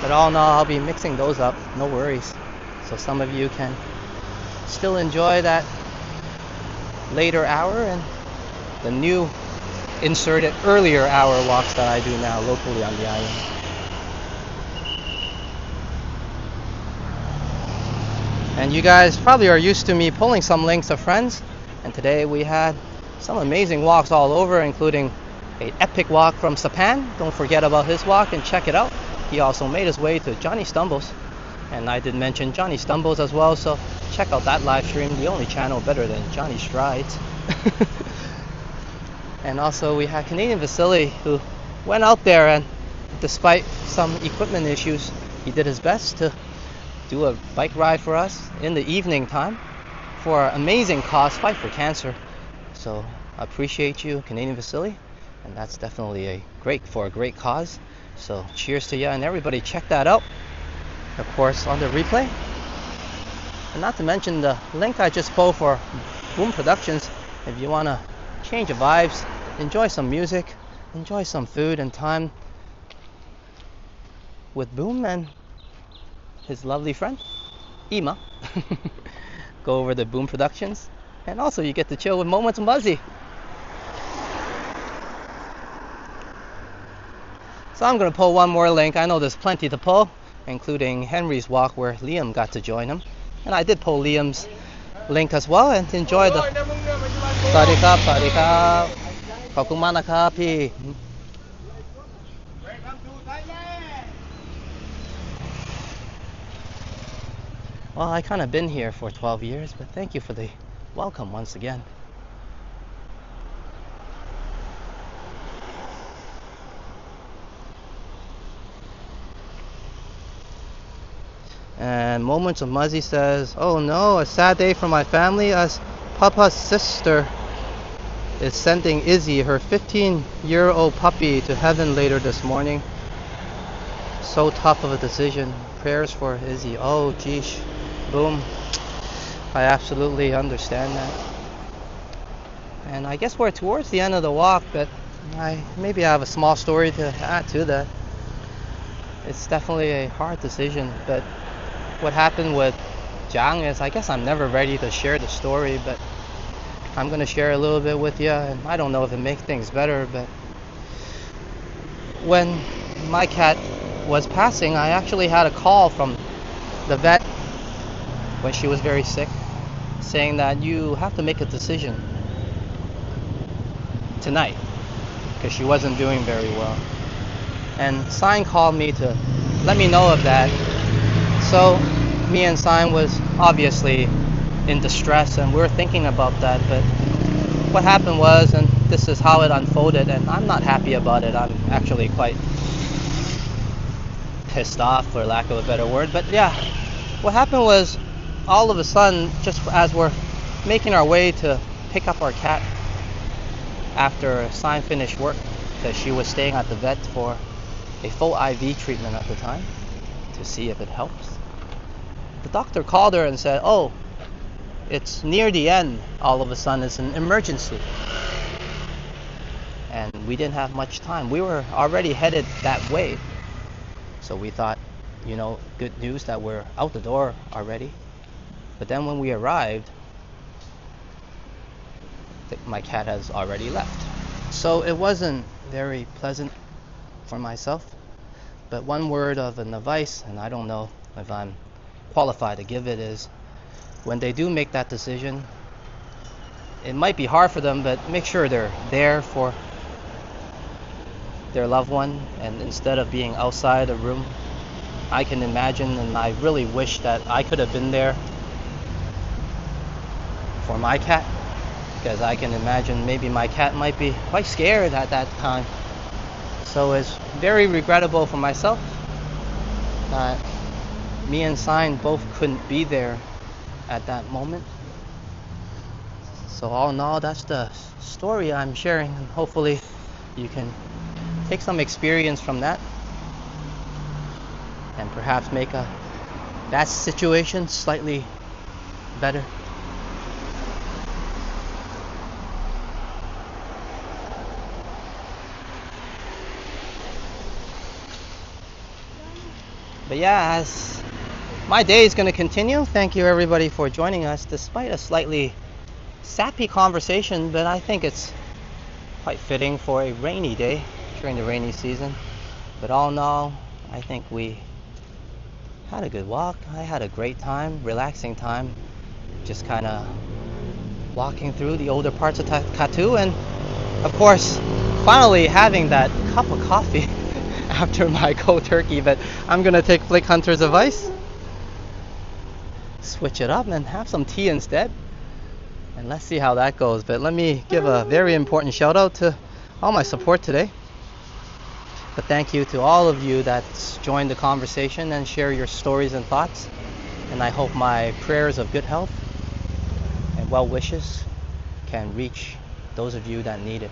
But all in all, I'll be mixing those up, no worries. So some of you can still enjoy that later hour and the new inserted earlier hour walks that I do now locally on the island. And you guys probably are used to me pulling some links of friends, and today we had some amazing walks all over, including an epic walk from Sapan. Don't forget about his walk and check it out. He also made his way to Johnny Stumbles, and I did mention Johnny Stumbles as well, so check out that live stream, the only channel better than Johnny Strides. And also we had Canadian Vasily, who went out there, and despite some equipment issues, he did his best to do a bike ride for us in the evening time for an amazing cause, Fight for Cancer. So I appreciate you, Canadian Vasily, and that's definitely for a great cause. So cheers to you, and everybody check that out, of course, on the replay. And not to mention the link I just posted for Boom Productions. If you want to change the vibes, enjoy some music, enjoy some food and time with Boom and his lovely friend Ima, go over to Boom Productions. And also you get to chill with Moments and Muzzy. So I'm going to pull one more link. I know there's plenty to pull, including Henry's walk where Liam got to join him. And I did pull Liam's link as well, and enjoy the... Sarikap, sarikap. Khop kun mak nakap pi. Welcome to Thailand. Well, I kind of been here for 12 years, but thank you for the welcome once again. And Moments of Muzzy says, oh no, a sad day for my family as Papa's sister is sending Izzy, her 15-year-old puppy, to heaven later this morning. So tough of a decision. Prayers for Izzy. Oh geesh. Boom. I absolutely understand that. And I guess we're towards the end of the walk, but maybe I have a small story to add to that. It's definitely a hard decision, but what happened with Jiang is, I guess I'm never ready to share the story, but I'm going to share a little bit with you, and I don't know if it makes things better, but when my cat was passing, I actually had a call from the vet when she was very sick, saying that you have to make a decision tonight, because she wasn't doing very well. And Sign called me to let me know of that. So me and Sign was obviously in distress, and we were thinking about that. But what happened was, and this is how it unfolded, and I'm not happy about it. I'm actually quite pissed off, for lack of a better word. But yeah, what happened was, all of a sudden, just as we're making our way to pick up our cat after Sign finished work, because she was staying at the vet for a full IV treatment at the time to see if it helps, the doctor called her and said, oh, it's near the end. All of a sudden, it's an emergency. And we didn't have much time. We were already headed that way. So we thought, good news that we're out the door already. But then when we arrived, my cat has already left. So it wasn't very pleasant for myself. But one word of an advice, and I don't know if I'm qualified to give it, is when they do make that decision, it might be hard for them, but make sure they're there for their loved one, and instead of being outside the room. I can imagine, and I really wish that I could have been there for my cat, because I can imagine maybe my cat might be quite scared at that time. So it's very regrettable for myself that me and Sign both couldn't be there at that moment. So all in all, that's the story I'm sharing, and hopefully you can take some experience from that and perhaps make that situation slightly better. But yeah, as my day is going to continue, thank you everybody for joining us despite a slightly sappy conversation, but I think it's quite fitting for a rainy day during the rainy season. But all in all, I think we had a good walk. I had a great time, relaxing time, just kind of walking through the older parts of Kathu, and of course finally having that cup of coffee after my cold turkey. But I'm gonna take Flick Hunter's advice, switch it up and have some tea instead, and let's see how that goes. But let me give a very important shout out to all my support today. But thank you to all of you that's joined the conversation and share your stories and thoughts, and I hope my prayers of good health and well wishes can reach those of you that need it.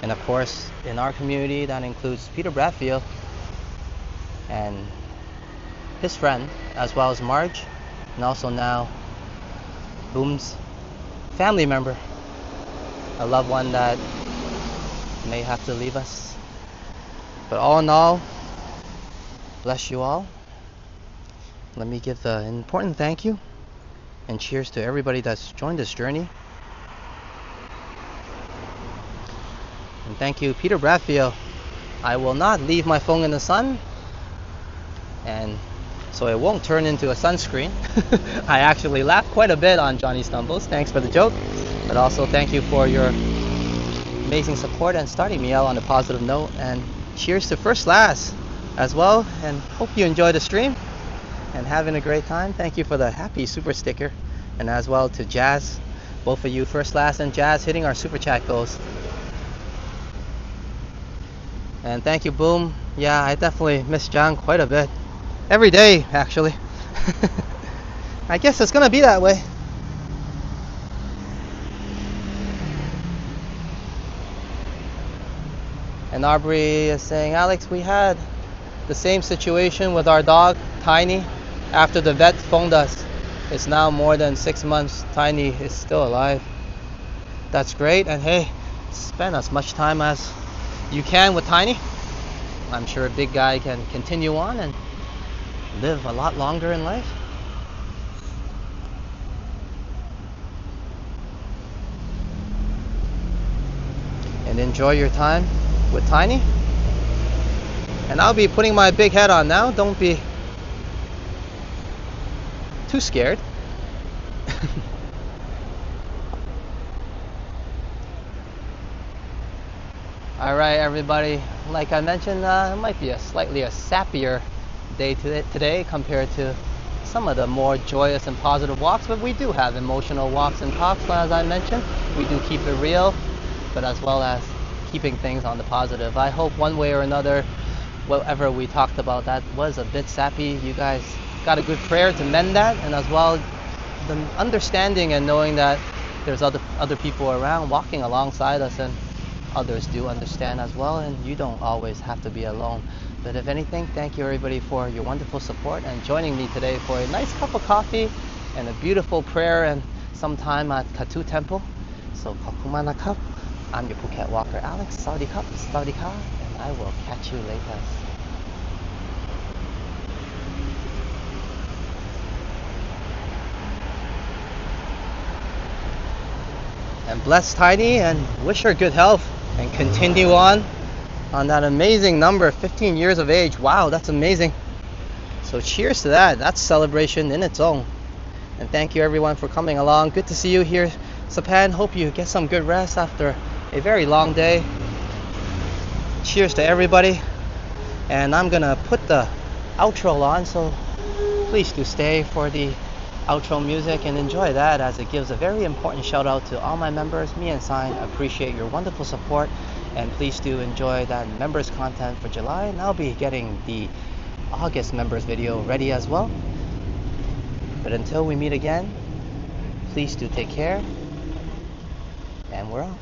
And of course, in our community, that includes Peter Bradfield and his friend, as well as Marge, and also now Boom's family member, a loved one that may have to leave us. But all in all, bless you all. Let me give the important thank you and cheers to everybody that's joined this journey. And thank you, Peter Bradfield. I will not leave my phone in the sun, and so it won't turn into a sunscreen. I actually laughed quite a bit on Johnny Stumbles. Thanks for the joke. But also thank you for your amazing support and starting me out on a positive note. And cheers to First Last as well. And hope you enjoy the stream and having a great time. Thank you for the happy super sticker. And as well to Jazz. Both of you, First Last and Jazz, hitting our super chat goals. And thank you, Boom. Yeah, I definitely miss John quite a bit. Every day, actually. I guess it's gonna be that way. And Aubrey is saying, Alex, we had the same situation with our dog, Tiny, after the vet phoned us. It's now more than 6 months. Tiny is still alive. That's great. And hey, spend as much time as you can with Tiny. I'm sure a big guy can continue on and live a lot longer in life. And enjoy your time with Tiny. And I'll be putting my big head on now. Don't be too scared. Alright everybody, like I mentioned, it might be a slightly sappier day today compared to some of the more joyous and positive walks, but we do have emotional walks and talks. As I mentioned, we do keep it real, but as well as keeping things on the positive. I hope one way or another, whatever we talked about that was a bit sappy, you guys got a good prayer to mend that, and as well the understanding and knowing that there's other people around walking alongside us, and others do understand as well, and you don't always have to be alone. But if anything, thank you everybody for your wonderful support and joining me today for a nice cup of coffee and a beautiful prayer and some time at Kathu Temple. So Kakumana Cup. I'm your Phuket walker, Alex. Saudi Cup, Saudi Ka, and I will catch you later. And bless Tiny and wish her good health and continue on that amazing number, 15 years of age. Wow, that's amazing. So cheers to that. That's celebration in its own. And thank you everyone for coming along. Good to see you here, Sapan. Hope you get some good rest after a very long day. Cheers to everybody. And I'm gonna put the outro on, so please do stay for the outro music and enjoy that, as it gives a very important shout out to all my members. Me and Sign appreciate your wonderful support, and please do enjoy that members content for July, and I'll be getting the August members video ready as well. But until we meet again, please do take care, and we're off.